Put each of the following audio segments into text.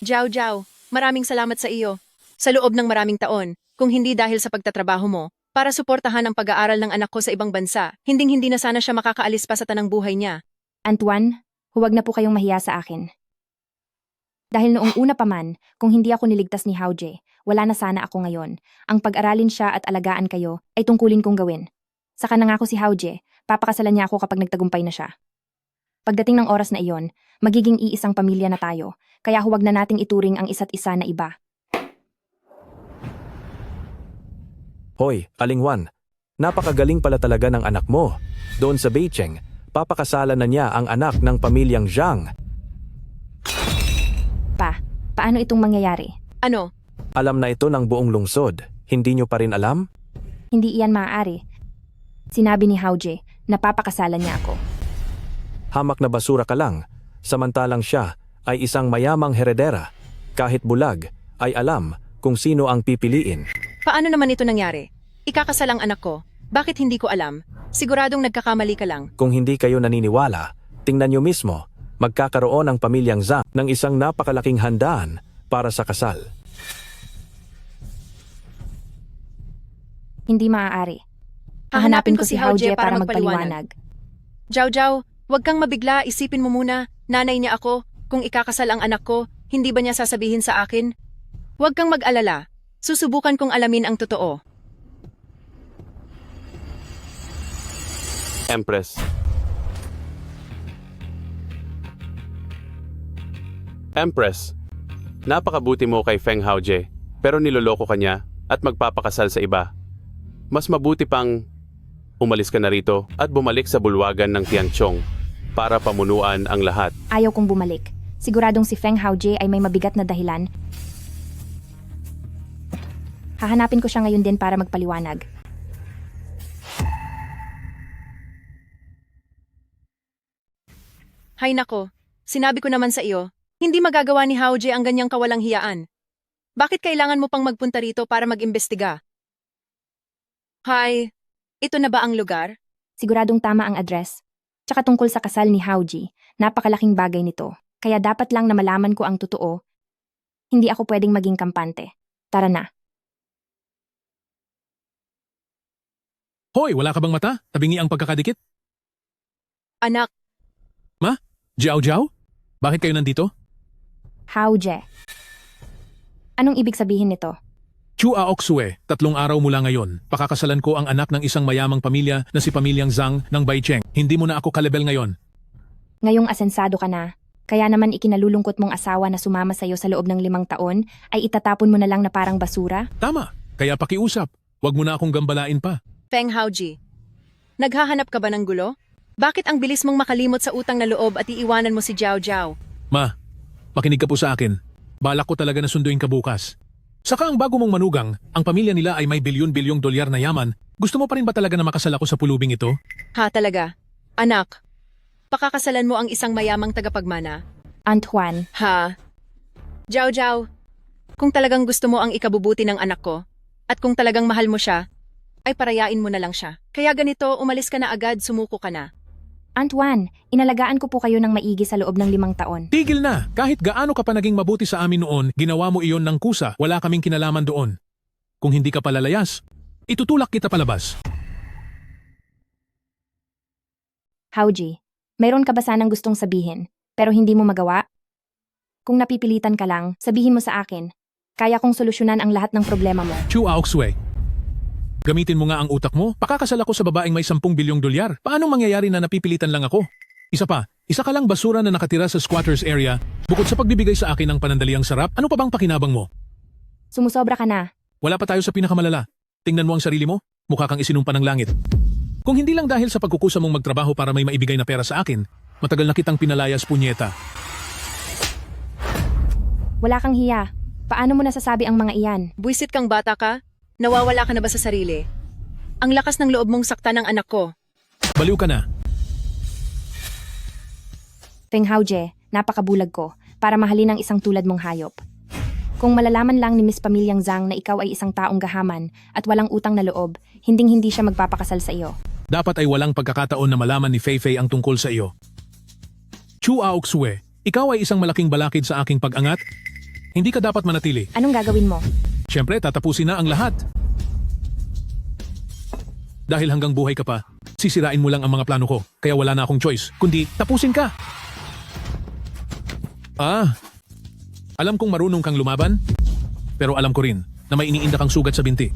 Jiao Jiao, maraming salamat sa iyo. Sa loob ng maraming taon, kung hindi dahil sa pagtatrabaho mo, para suportahan ang pag-aaral ng anak ko sa ibang bansa, hinding-hindi na sana siya makakaalis pa sa tanang buhay niya. Antoine, huwag na po kayong mahiya sa akin. Dahil noong una pa man, kung hindi ako niligtas ni Haoje, wala na sana ako ngayon. Ang pag-aralin siya at alagaan kayo ay tungkulin kong gawin. Saka nangako si Haoje, papakasalan niya ako kapag nagtagumpay na siya. Pagdating ng oras na iyon, magiging iisang pamilya na tayo, kaya huwag na nating ituring ang isa't isa na iba. Hoy, Aling Juan, napakagaling pala talaga ng anak mo. Doon sa Beicheng, papakasalan na niya ang anak ng pamilyang Zhang. Paano itong mangyayari? Ano? Alam na ito ng buong lungsod. Hindi nyo pa rin alam? Hindi iyan maaari. Sinabi ni Haoje na papakasalan niya ako. Hamak na basura ka lang, samantalang siya ay isang mayamang heredera. Kahit bulag, ay alam kung sino ang pipiliin. Paano naman ito nangyari? Ikakasal ang anak ko. Bakit hindi ko alam? Siguradong nagkakamali ka lang. Kung hindi kayo naniniwala, tingnan nyo mismo, magkakaroon ang pamilyang Zhang ng isang napakalaking handaan para sa kasal. Hindi maaari. Hahanapin ko si Haoje para magpaliwanag. Jiao Jiao, huwag kang mabigla, isipin mo muna. Nanay niya ako, kung ikakasal ang anak ko, hindi ba niya sasabihin sa akin? Huwag kang mag-alala. Susubukan kong alamin ang totoo. Empress. Empress, napakabuti mo kay Feng Haoje, pero niloloko ka niya at magpapakasal sa iba. Mas mabuti pang umalis ka na rito at bumalik sa bulwagan ng Tianchong para pamunuan ang lahat. Ayaw kong bumalik. Siguradong si Feng Haoje ay may mabigat na dahilan. Hahanapin ko siya ngayon din para magpaliwanag. Hay nako, sinabi ko naman sa iyo, hindi magagawa ni Haoje ang ganyang kawalang hiyaan. Bakit kailangan mo pang magpunta rito para mag-imbestiga? Hay, ito na ba ang lugar? Siguradong tama ang address. Tsaka tungkol sa kasal ni Haoje, napakalaking bagay nito. Kaya dapat lang na malaman ko ang totoo. Hindi ako pwedeng maging kampante. Tara na. Hoy, wala ka bang mata? Tabingi ang pagkakadikit? Anak, Jiao Jiao? Bakit kayo nandito? Haoje. Anong ibig sabihin nito? Chu Aoksue, 3 araw mula ngayon, pakakasalan ko ang anak ng isang mayamang pamilya na si pamilyang Zhang ng Baicheng. Hindi mo na ako kalebel ngayon. Ngayong asensado ka na. Kaya naman ikinalulungkot mong asawa na sumama sa'yo sa loob ng 5 taon ay itatapon mo na lang na parang basura? Tama, kaya pakiusap. Huwag mo na akong gambalain pa. Feng Haoje. Naghahanap ka ba ng gulo? Bakit ang bilis mong makalimot sa utang na loob at iiwanan mo si Jiao Jiao? Ma, makinig ka po sa akin. Balak ko talaga na sunduin ka bukas. Saka ang bago mong manugang, ang pamilya nila ay may bilyon-bilyong dolyar na yaman. Gusto mo pa rin ba talaga na makasal ako sa pulubing ito? Ha talaga? Anak, pakakasalan mo ang isang mayamang tagapagmana? Antoine, Ha? Jiao Jiao, kung talagang gusto mo ang ikabubuti ng anak ko, at kung talagang mahal mo siya, ay parayain mo na lang siya. Kaya ganito, umalis ka na agad, sumuko ka na. Antoine, inalagaan ko po kayo ng maigi sa loob ng 5 taon. Tigil na! Kahit gaano ka pa naging mabuti sa amin noon, ginawa mo iyon ng kusa, wala kaming kinalaman doon. Kung hindi ka palalayas, itutulak kita palabas. Haoje, mayroon ka ba sanang gustong sabihin, pero hindi mo magawa? Kung napipilitan ka lang, sabihin mo sa akin. Kaya kong solusyonan ang lahat ng problema mo. Chu Aoksue. Gamitin mo nga ang utak mo, pakakasal ako sa babaeng may 10 bilyong dolyar. Paano mangyayari na napipilitan lang ako? Isa pa, isa ka lang basura na nakatira sa squatters area. Bukod sa pagbibigay sa akin ng panandaliang sarap, ano pa bang pakinabang mo? Sumusobra ka na. Wala pa tayo sa pinakamalala. Tingnan mo ang sarili mo, mukha kang isinumpa ng langit. Kung hindi lang dahil sa pagkukusa mong magtrabaho para may maibigay na pera sa akin, matagal na kitang pinalayas, punyeta. Wala kang hiya. Paano mo nasasabi ang mga iyan? Buisit kang bata ka? Nawawala ka na ba sa sarili? Ang lakas ng loob mong sakta ng anak ko. Baliw ka na. Feng Haoje, napakabulag ko para mahalin ang isang tulad mong hayop. Kung malalaman lang ni Miss Pamilyang Zhang na ikaw ay isang taong gahaman at walang utang na loob, hinding-hindi siya magpapakasal sa iyo. Dapat ay walang pagkakataon na malaman ni Fei Fei ang tungkol sa iyo. Chu Aoksue, ikaw ay isang malaking balakid sa aking pag-angat. Hindi ka dapat manatili. Anong gagawin mo? Siyempre, tatapusin na ang lahat. Dahil hanggang buhay ka pa, sisirain mo lang ang mga plano ko. Kaya wala na akong choice, kundi tapusin ka. Alam kong marunong kang lumaban, pero alam ko rin na may iniinda kang sugat sa binti.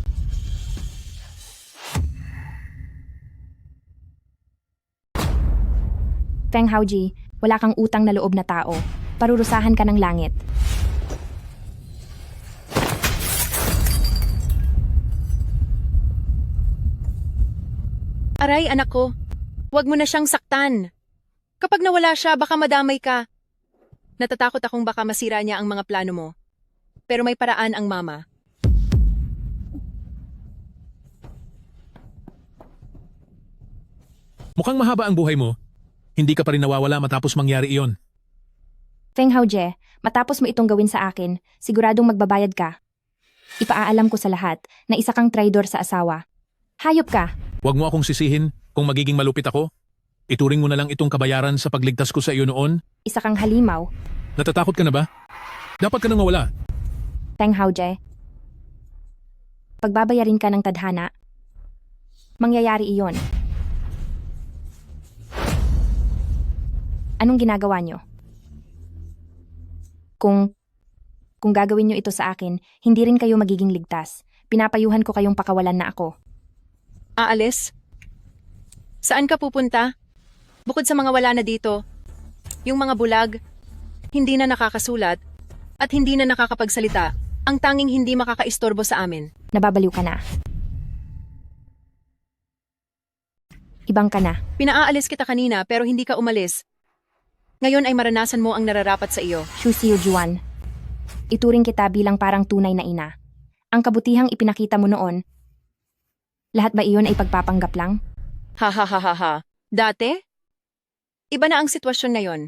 Feng Haoji, wala kang utang na loob na tao. Parurusahan ka ng langit. Aray, anak ko. Huwag mo na siyang saktan. Kapag nawala siya, baka madamay ka. Natatakot akong baka masira niya ang mga plano mo. Pero may paraan ang mama. Mukhang mahaba ang buhay mo. Hindi ka pa rin nawawala matapos mangyari iyon. Feng Haoji, matapos mo itong gawin sa akin, siguradong magbabayad ka. Ipaalam ko sa lahat na isa kang traidor sa asawa. Hayop ka! Huwag mo akong sisihin kung magiging malupit ako. Ituring mo na lang itong kabayaran sa pagligtas ko sa iyo noon. Isa kang halimaw. Natatakot ka na ba? Dapat ka nang mawala. Feng Haoji. Pagbabayarin ka ng tadhana, mangyayari iyon. Anong ginagawa nyo? Kung gagawin nyo ito sa akin, hindi rin kayo magiging ligtas. Pinapayuhan ko kayong pakawalan na ako. Aalis? Saan ka pupunta? Bukod sa mga wala na dito, yung mga bulag, hindi na nakakasulat, at hindi na nakakapagsalita, ang tanging hindi makakaistorbo sa amin. Nababaliw ka na. Ibang ka na. Pinaalis kita kanina pero hindi ka umalis. Ngayon ay maranasan mo ang nararapat sa iyo. Xu Xiujuan. Ituring kita bilang parang tunay na ina. Ang kabutihang ipinakita mo noon, lahat ba iyon ay pagpapanggap lang? Ha ha ha ha ha. Dati? Iba na ang sitwasyon ngayon.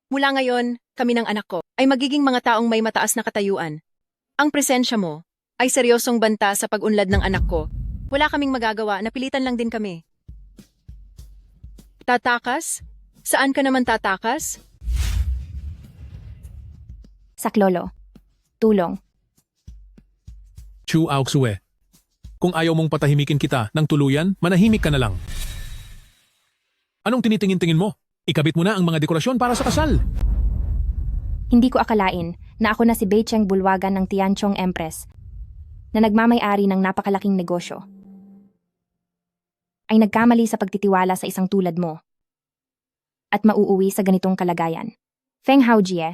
Mula ngayon, kami ng anak ko ay magiging mga taong may mataas na katayuan. Ang presensya mo ay seryosong banta sa pag-unlad ng anak ko. Wala kaming magagawa, napilitan lang din kami. Tatakas? Saan ka naman tatakas? Saklolo. Tulong. Chu Aoksue. Kung ayaw mong patahimikin kita ng tuluyan, manahimik ka na lang. Anong tinitingin-tingin mo? Ikabit mo na ang mga dekorasyon para sa kasal. Hindi ko akalain na ako na si Beicheng Bulwagan ng Tianchong Empress na nagmamay-ari ng napakalaking negosyo. Ay nagkamali sa pagtitiwala sa isang tulad mo at mauuwi sa ganitong kalagayan. Feng Haoji.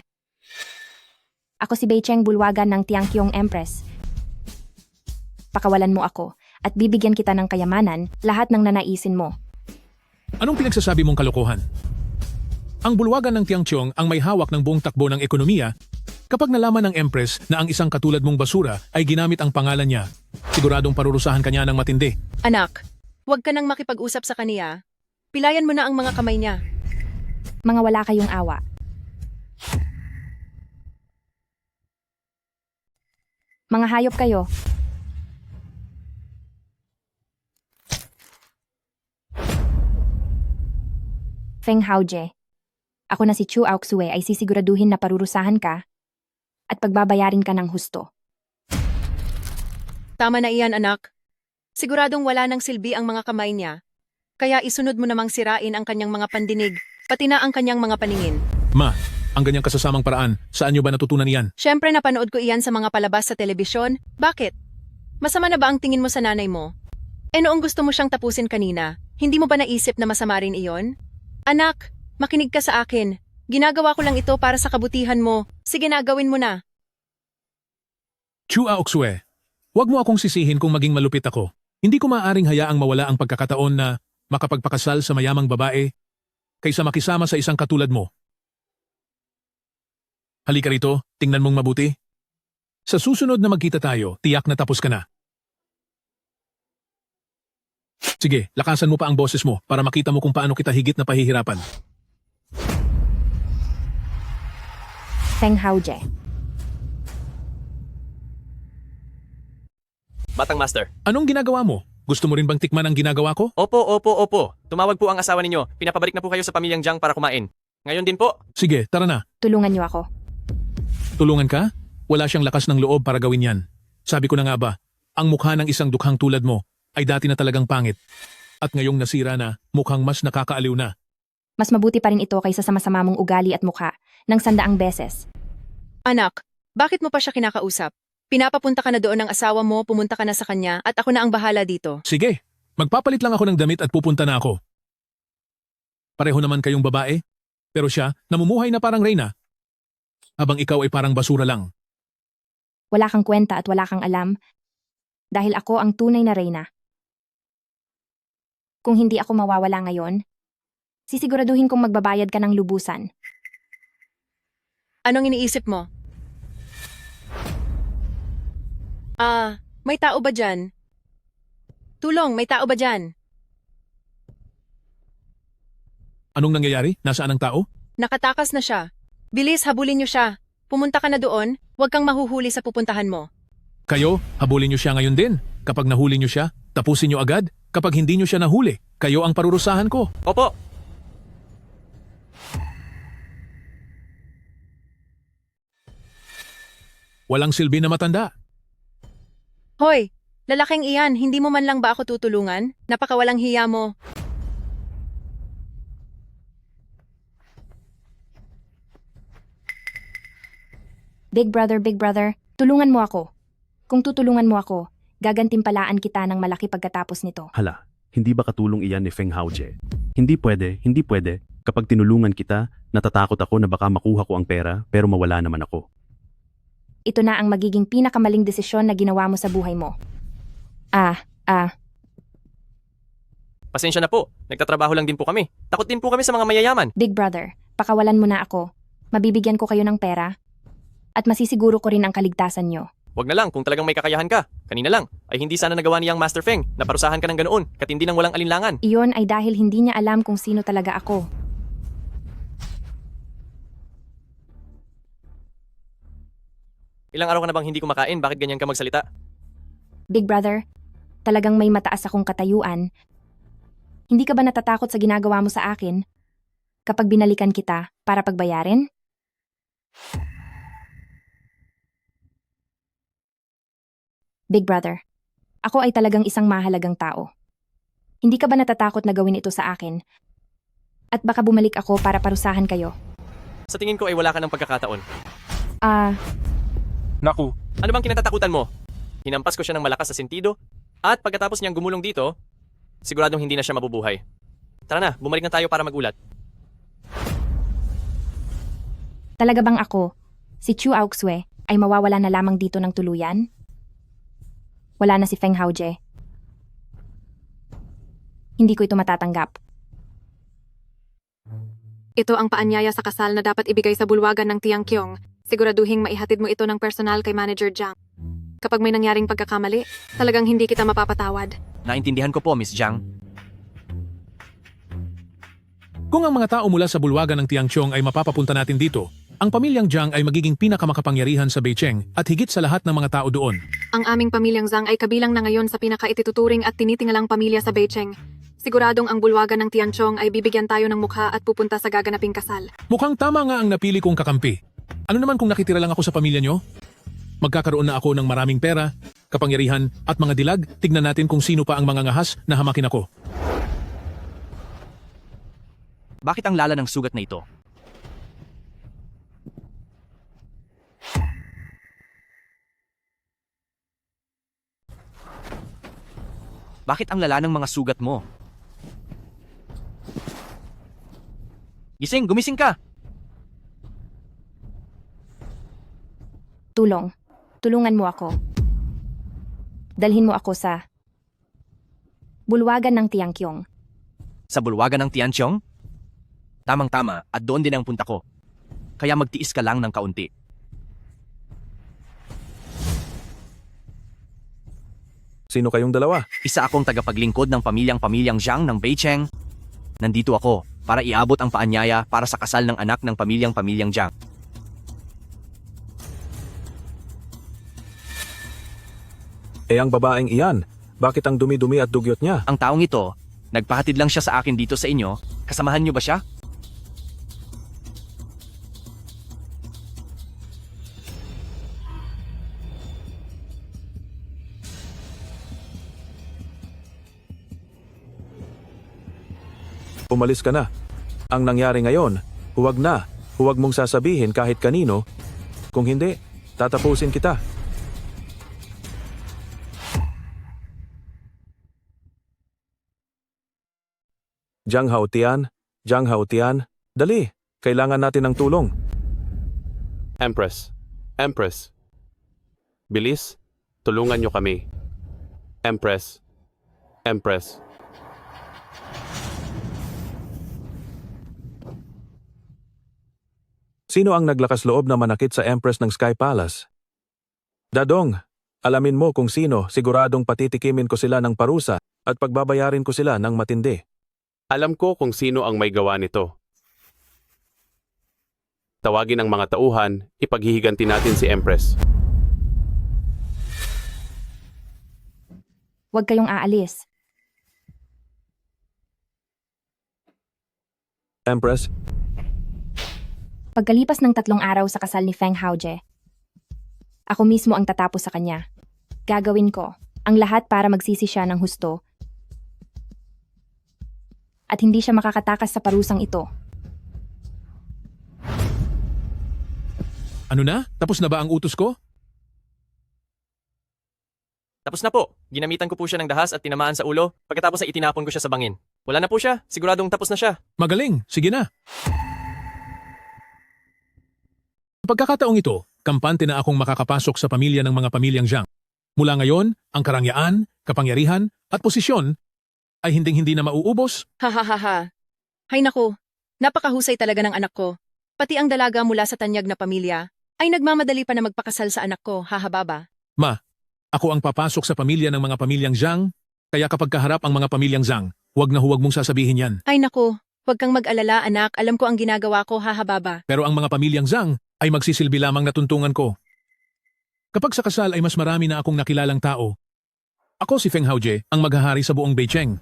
Ako si Beicheng Bulwagan ng Tianqiong Empress. Pakawalan mo ako at bibigyan kita ng kayamanan, lahat ng nanaisin mo. Anong pinagsasabi mong kalokohan? Ang bulwagan ng Tiangqiong ang may hawak ng buong takbo ng ekonomiya. Kapag nalaman ng Empress na ang isang katulad mong basura ay ginamit ang pangalan niya, siguradong parurusahan kanya ng matindi. Anak, huwag ka nang makipag-usap sa kaniya. Pilayan mo na ang mga kamay niya. Mga wala kayong awa. Mga hayop kayo. Feng Haoji. Ako na si Chu Aoksue ay sisiguraduhin na parurusahan ka at pagbabayarin ka ng husto. Tama na iyan, anak. Siguradong wala nang silbi ang mga kamay niya. Kaya isunod mo namang sirain ang kanyang mga pandinig, pati na ang kanyang mga paningin. Ma, ang ganyang kasasamang paraan, saan niyo ba natutunan yan? Siyempre napanood ko iyan sa mga palabas sa telebisyon. Bakit? Masama na ba ang tingin mo sa nanay mo? Noong gusto mo siyang tapusin kanina, hindi mo ba naisip na masama rin iyon? Anak, makinig ka sa akin. Ginagawa ko lang ito para sa kabutihan mo. Sige na, gawin mo na. Chu Aoksue, huwag mo akong sisihin kung maging malupit ako. Hindi ko maaaring hayaang mawala ang pagkakataon na makapagpakasal sa mayamang babae kaysa makisama sa isang katulad mo. Halika rito, tingnan mong mabuti. Sa susunod na magkita tayo, tiyak na tapos ka na. Sige, lakasan mo pa ang boses mo para makita mo kung paano kita higit na pahihirapan. Feng Haoji. Batang Master. Anong ginagawa mo? Gusto mo rin bang tikman ang ginagawa ko? Opo. Tumawag po ang asawa ninyo. Pinapabalik na po kayo sa pamilyang Jiang para kumain. Ngayon din po. Sige, tara na. Tulungan niyo ako. Tulungan ka? Wala siyang lakas ng loob para gawin yan. Sabi ko na nga ba, ang mukha ng isang dukhang tulad mo ay dati na talagang pangit. At ngayong nasira na, mukhang mas nakakaaliw na. Mas mabuti pa rin ito kaysa sa masama mong ugali at mukha ng 100 beses. Anak, bakit mo pa siya kinakausap? Pinapapunta ka na doon ng asawa mo, pumunta ka na sa kanya, at ako na ang bahala dito. Sige, magpapalit lang ako ng damit at pupunta na ako. Pareho naman kayong babae, pero siya namumuhay na parang reyna. Habang ikaw ay parang basura lang. Wala kang kwenta at wala kang alam dahil ako ang tunay na reyna. Kung hindi ako mawawala ngayon, sisiguraduhin kong magbabayad ka ng lubusan. Anong iniisip mo? May tao ba dyan? Tulong, may tao ba dyan? Anong nangyayari? Nasaan ang tao? Nakatakas na siya. Bilis, habulin niyo siya. Pumunta ka na doon, huwag kang mahuhuli sa pupuntahan mo. Kayo, habulin niyo siya ngayon din. Kapag nahuli niyo siya, tapusin niyo agad. Kapag hindi niyo siya nahuli, kayo ang parurusahan ko. Opo. Walang silbi na matanda. Hoy, lalaking iyan, hindi mo man lang ba ako tutulungan? Napakawalang hiya mo. Big brother, tulungan mo ako. Kung tutulungan mo ako, gagantimpalaan kita ng malaki pagkatapos nito. Hala, hindi ba katulong iyan ni Feng Haojie? Hindi pwede. Kapag tinulungan kita, natatakot ako na baka makuha ko ang pera pero mawala naman ako. Ito na ang magiging pinakamaling desisyon na ginawa mo sa buhay mo. Pasensya na po. Nagtatrabaho lang din po kami. Takot din po kami sa mga mayayaman. Big brother, pakawalan mo na ako. Mabibigyan ko kayo ng pera. At masisiguro ko rin ang kaligtasan nyo. Huwag na lang kung talagang may kakayahan ka. Kanina lang ay hindi sana nagawa niyang Master Feng na parusahan ka ng ganoon katindi ng walang alinlangan. Iyon ay dahil hindi niya alam kung sino talaga ako. Ilang araw ka na bang hindi kumakain? Bakit ganyan ka magsalita? Big brother, talagang may mataas akong katayuan. Hindi ka ba natatakot sa ginagawa mo sa akin kapag binalikan kita para pagbayarin? Big brother, ako ay talagang isang mahalagang tao. Hindi ka ba natatakot na gawin ito sa akin? At baka bumalik ako para parusahan kayo? Sa tingin ko ay wala ka ng pagkakataon. Naku, Ano bang kinatatakutan mo? Hinampas ko siya ng malakas sa sentido at pagkatapos niyang gumulong dito, siguradong hindi na siya mabubuhay. Tara na, bumalik na tayo para magulat. Talaga bang ako, si Chu Aoxue, ay mawawala na lamang dito ng tuluyan? Wala na si Feng Haojie. Hindi ko ito matatanggap. Ito ang paanyaya sa kasal na dapat ibigay sa bulwagan ng Tiang Kyong. Siguraduhing maihatid mo ito ng personal kay Manager Jiang. Kapag may nangyaring pagkakamali, talagang hindi kita mapapatawad. Naintindihan ko po, Miss Jiang. kung ang mga tao mula sa bulwagan ng Tiangchong ay mapapapunta natin dito, ang pamilyang Jiang ay magiging pinakamakapangyarihan sa Beicheng at higit sa lahat ng mga tao doon. Ang aming pamilyang Zhang ay kabilang na ngayon sa pinakaitituturing at tinitingalang pamilya sa Beicheng. Siguradong ang bulwagan ng Tianchong ay bibigyan tayo ng mukha at pupunta sa gaganaping kasal. Mukhang tama nga ang napili kong kakampi. Ano naman kung nakitira lang ako sa pamilya nyo? Magkakaroon na ako ng maraming pera, kapangyarihan at mga dilag. Tignan natin kung sino pa ang mga ngahas na hamakin ako. Bakit ang lala ng sugat na ito? Bakit ang lala ng mga sugat mo? Gising, gumising ka! Tulungan mo ako. Dalhin mo ako sa bulwagan ng Tiangkyong. Sa bulwagan ng Tianchong? Tamang-tama at doon din ang punta ko. Kaya magtiis ka lang ng kaunti. Sino kayong dalawa? Isa akong tagapaglingkod ng pamilyang Jiang ng Beicheng. Nandito ako para iabot ang paanyaya para sa kasal ng anak ng pamilyang Jiang. Eh ang babaeng iyan, bakit ang dumi-dumi at dugyot niya? Ang taong ito, nagpahatid lang siya sa akin dito sa inyo. Kasamahan niyo ba siya? Umalis ka na. Ang nangyari ngayon, huwag na. Huwag mong sasabihin kahit kanino. Kung hindi, tatapusin kita. Jiang Haotian, dali. Kailangan natin ng tulong. Empress. Bilis, tulungan niyo kami. Empress. Sino ang naglakas loob na manakit sa Empress ng Sky Palace? Dadong, alamin mo kung sino, siguradong patitikimin ko sila ng parusa at pagbabayarin ko sila ng matindi. Alam ko kung sino ang may gawa nito. Tawagin ang mga tauhan, ipaghihiganti natin si Empress. Huwag kayong aalis. Empress, Pagkalipas ng 3 araw sa kasal ni Feng Haoje, ako mismo ang tatapos sa kanya. Gagawin ko ang lahat para magsisi siya ng husto at hindi siya makakatakas sa parusang ito. Ano na? Tapos na ba ang utos ko? Tapos na po. Ginamitan ko po siya ng dahas at tinamaan sa ulo. Pagkatapos ay itinapon ko siya sa bangin. Wala na po siya. Siguradong tapos na siya. Magaling, sige na. Sa pagkakataong ito, kampante na akong makakapasok sa pamilya ng mga pamilyang Jiang. Mula ngayon, ang karangyaan, kapangyarihan at posisyon ay hinding-hindi na mauubos. Ha. Hay naku, napakahusay talaga ng anak ko. Pati ang dalaga mula sa tanyag na pamilya ay nagmamadali pa na magpakasal sa anak ko, hahababa. Ma, ako ang papasok sa pamilya ng mga pamilyang Jiang, kaya kapag kaharap ang mga pamilyang Jiang, huwag na huwag mong sasabihin yan. Ay naku, huwag kang mag-alala anak, alam ko ang ginagawa ko, hahababa. Pero ang mga pamilyang Jiang ay magsisilbi lamang na tuntungan ko. Kapag sa kasal ay mas marami na akong nakilalang tao. Ako si Feng Haoje, ang maghahari sa buong Beicheng.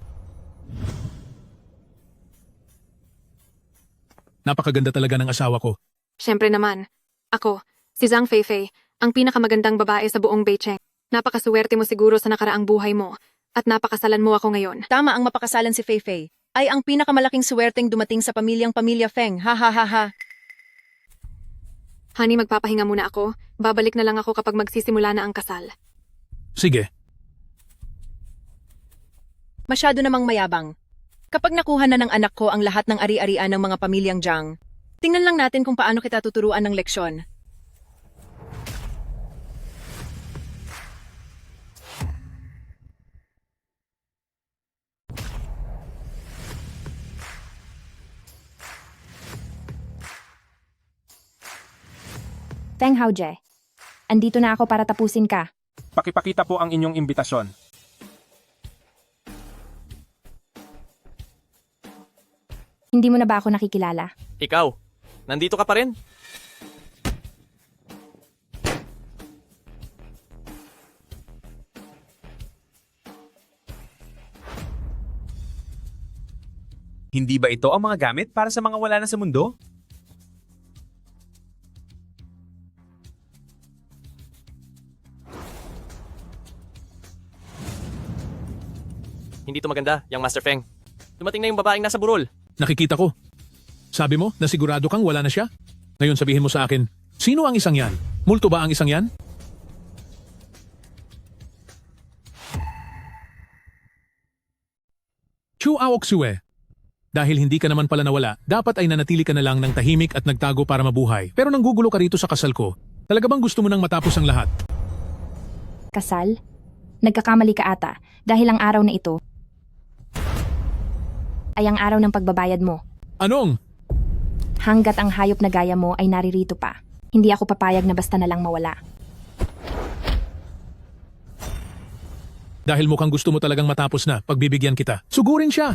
Napakaganda talaga ng asawa ko. Siyempre naman. Ako, si Zhang Feifei, ang pinakamagandang babae sa buong Beicheng. Napakasuwerte mo siguro sa nakaraang buhay mo at napakasalan mo ako ngayon. Tama ang mapakasalan si Feifei. Ay ang pinakamalaking suwerteng dumating sa pamilya Feng, ha. Honey, magpapahinga muna ako. Babalik na lang ako kapag magsisimula na ang kasal. Sige, Masyado namang mayabang. Kapag nakuha na ng anak ko ang lahat ng ari-arian ng mga pamilyang Jiang, tingnan lang natin kung paano kita tuturuan ng leksyon. Feng Haoje, andito na ako para tapusin ka. Pakipakita po ang inyong imbitasyon. Hindi mo na ba ako nakikilala? Ikaw, nandito ka pa rin? Hindi ba ito ang mga gamit para sa mga wala na sa mundo? Hindi to maganda, yang Master Feng. Dumating na yung babaeng nasa burol. nakikita ko. Sabi mo na sigurado kang wala na siya? Ngayon sabihin mo sa akin, sino ang isang yan? Multo ba ang isang yan? Chu Aok Sue. Dahil hindi ka naman pala nawala, dapat ay nanatili ka na lang ng tahimik at nagtago para mabuhay. Pero nanggugulo ka rito sa kasal ko. Talaga bang gusto mo nang matapos ang lahat? Kasal? Nagkakamali ka ata dahil ang araw na ito ay ang araw ng pagbabayad mo. Anong? Hanggat ang hayop na gaya mo ay naririto pa, hindi ako papayag na basta na lang mawala. Dahil mukhang gusto mo talagang matapos na, pagbibigyan kita. Sugurin siya!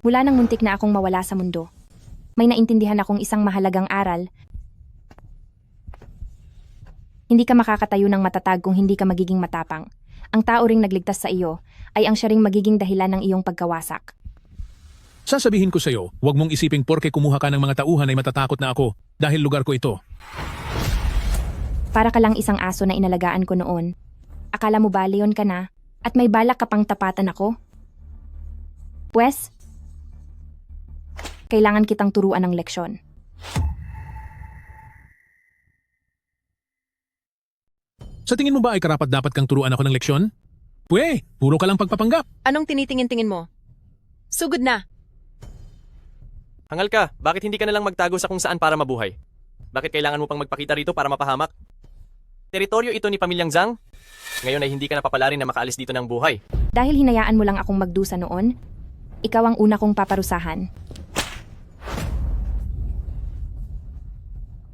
Mula nang muntik na akong mawala sa mundo, may naintindihan akong isang mahalagang aral. Hindi ka makakatayo ng matatag kung hindi ka magiging matapang. Ang tao ring nagligtas sa iyo ay ang siya ring magiging dahilan ng iyong pagkawasak. Sasabihin ko sa'yo, huwag mong isiping porke kumuha ka ng mga tauhan ay matatakot na ako dahil lugar ko ito. Para ka lang isang aso na inalagaan ko noon. Akala mo ba leon ka na at may balak ka pang tapatan ako? Pwes, Kailangan kitang turuan ng leksyon. Sa tingin mo ba ay karapat-dapat kang turuan ako ng leksyon? Puro ka lang pagpapanggap. Anong tinitingin-tingin mo? Sugod na. Hangal ka, bakit hindi ka nalang magtago sa kung saan para mabuhay? Bakit kailangan mo pang magpakita rito para mapahamak? Teritoryo ito ni Pamilyang Zhang? Ngayon ay hindi ka napapala rin na makaalis dito ng buhay. Dahil hinayaan mo lang akong magdusa noon, ikaw ang una kong paparusahan.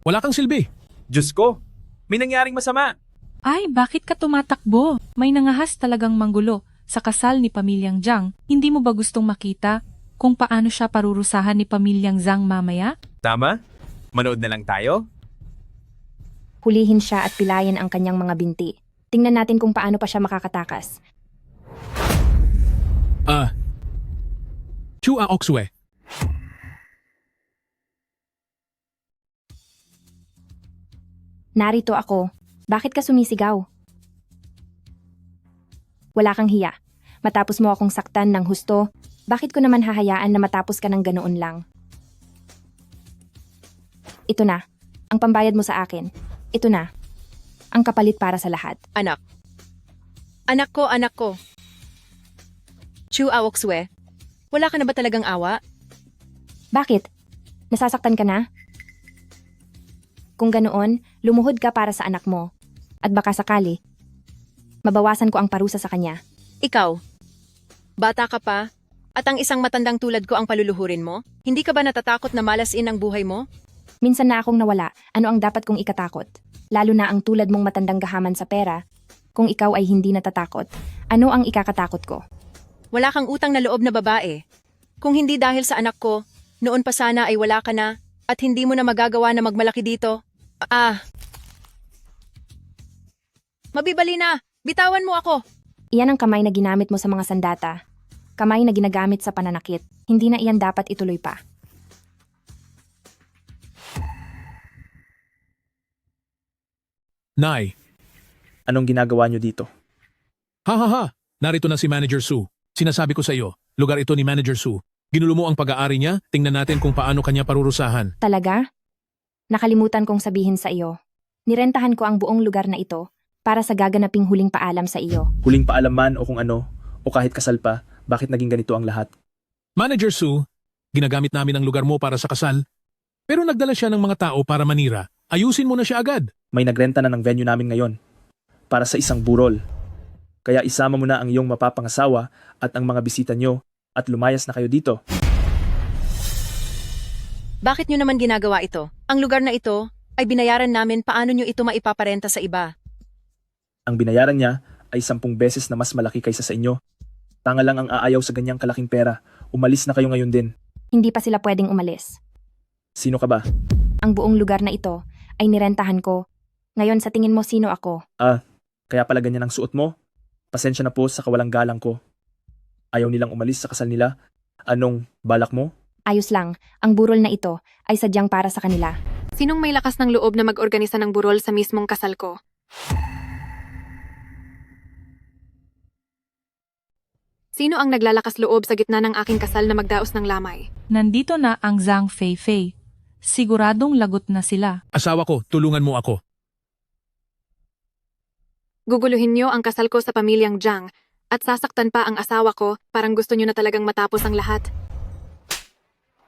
Wala kang silbi. Diyos ko, may nangyaring masama. Ay, bakit ka tumatakbo? May nangahas talagang manggulo sa kasal ni Pamilyang Zhang. Hindi mo ba gustong makita kung paano siya parurusahan ni Pamilyang Zhang mamaya? Tama? Manood na lang tayo? Hulihin siya at pilayin ang kanyang mga binti. Tingnan natin kung paano pa siya makakatakas. Chua Oksue. Narito ako. Bakit ka sumisigaw? Wala kang hiya. Matapos mo akong saktan ng husto, bakit ko naman hahayaan na matapos ka ng ganoon lang? Ito na, ang pambayad mo sa akin. Ito na, ang kapalit para sa lahat. Anak. Anak ko. Chu Aokswe, wala ka na ba talagang awa? Bakit? Nasasaktan ka na? Kung ganoon, lumuhod ka para sa anak mo. At baka sakali, mabawasan ko ang parusa sa kanya. Ikaw, bata ka pa, at ang isang matandang tulad ko ang paluluhurin mo? Hindi ka ba natatakot na malasin ang buhay mo? Minsan na akong nawala, ano ang dapat kong ikatakot? Lalo na ang tulad mong matandang gahaman sa pera. Kung ikaw ay hindi natatakot, ano ang ikakatakot ko? Wala kang utang na loob na babae. Kung hindi dahil sa anak ko, noon pa sana ay wala ka na, at hindi mo na magagawa na magmalaki dito. Mabibali na! Bitawan mo ako! Iyan ang kamay na ginamit mo sa mga sandata. Kamay na ginagamit sa pananakit. Hindi na iyan dapat ituloy pa. Nay. Anong ginagawa niyo dito? Ha. Narito na si Manager Su. Sinasabi ko sa iyo, lugar ito ni Manager Su. Ginulo mo ang pag-aari niya, tingnan natin kung paano kanya parurusahan. Talaga? Nakalimutan kong sabihin sa iyo. Nirentahan ko ang buong lugar na ito para sa gaganaping huling paalam sa iyo. Huling paalam man o kung ano, o kahit kasal pa, bakit naging ganito ang lahat? Manager Su, ginagamit namin ang lugar mo para sa kasal. Pero nagdala siya ng mga tao para manira. Ayusin mo na siya agad. May nagrenta na ng venue namin ngayon para sa isang burol. Kaya isama mo na ang iyong mapapangasawa at ang mga bisita nyo at lumayas na kayo dito. Bakit nyo naman ginagawa ito? Ang lugar na ito ay binayaran namin, paano nyo ito maipaparenta sa iba? Ang binayaran niya ay 10 beses na mas malaki kaysa sa inyo. Tanga lang ang aayaw sa ganyang kalaking pera. Umalis na kayo ngayon din. Hindi pa sila pwedeng umalis. Sino ka ba? Ang buong lugar na ito ay nirentahan ko. Ngayon sa tingin mo sino ako? Kaya pala ganyan ang suot mo? Pasensya na po sa kawalang galang ko. Ayaw nilang umalis sa kasal nila. Anong balak mo? Ayos lang, ang burol na ito ay sadyang para sa kanila. Sinong may lakas ng loob na mag-organisa ng burol sa mismong kasal ko? Sino ang naglalakas loob sa gitna ng aking kasal na magdaos ng lamay? Nandito na ang Zhang Feifei. Siguradong lagot na sila. Asawa ko, tulungan mo ako. Guguluhin niyo ang kasal ko sa Pamilyang Zhang at sasaktan pa ang asawa ko, parang gusto niyo na talagang matapos ang lahat.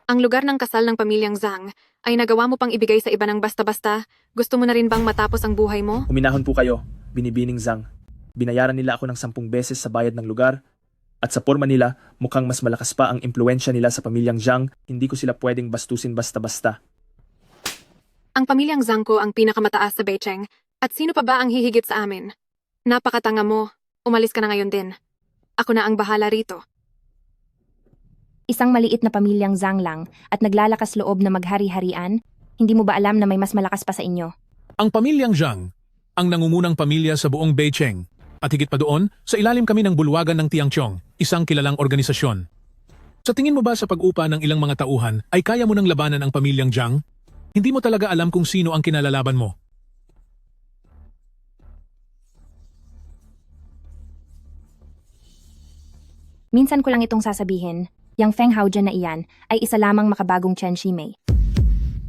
Ang lugar ng kasal ng Pamilyang Zhang ay nagawa mo pang ibigay sa iba ng basta-basta. Gusto mo na rin bang matapos ang buhay mo? Uminahon po kayo, binibining Zhang. Binayaran nila ako ng 10 beses sa bayad ng lugar. At sa porma nila, mukhang mas malakas pa ang impluensya nila sa Pamilyang Zhang. Hindi ko sila pwedeng bastusin basta-basta. Ang Pamilyang Zhang ko ang pinakamataas sa Beicheng. At sino pa ba ang hihigit sa amin? Napakatanga mo. Umalis ka na ngayon din. Ako na ang bahala rito. Isang maliit na pamilyang Zhang lang at naglalakas loob na maghari-harian, hindi mo ba alam na may mas malakas pa sa inyo? Ang pamilyang Zhang, ang nangungunang pamilya sa buong Beicheng. At higit pa doon, sa ilalim kami ng bulwagan ng Tiangchong, isang kilalang organisasyon. Sa tingin mo ba sa pag-upa ng ilang mga tauhan ay kaya mo nang labanan ang pamilyang Zhang? Hindi mo talaga alam kung sino ang kinalalaban mo. Minsan ko lang itong sasabihin, Yang Feng Haojian na iyan ay isa lamang makabagong Chen Shimei.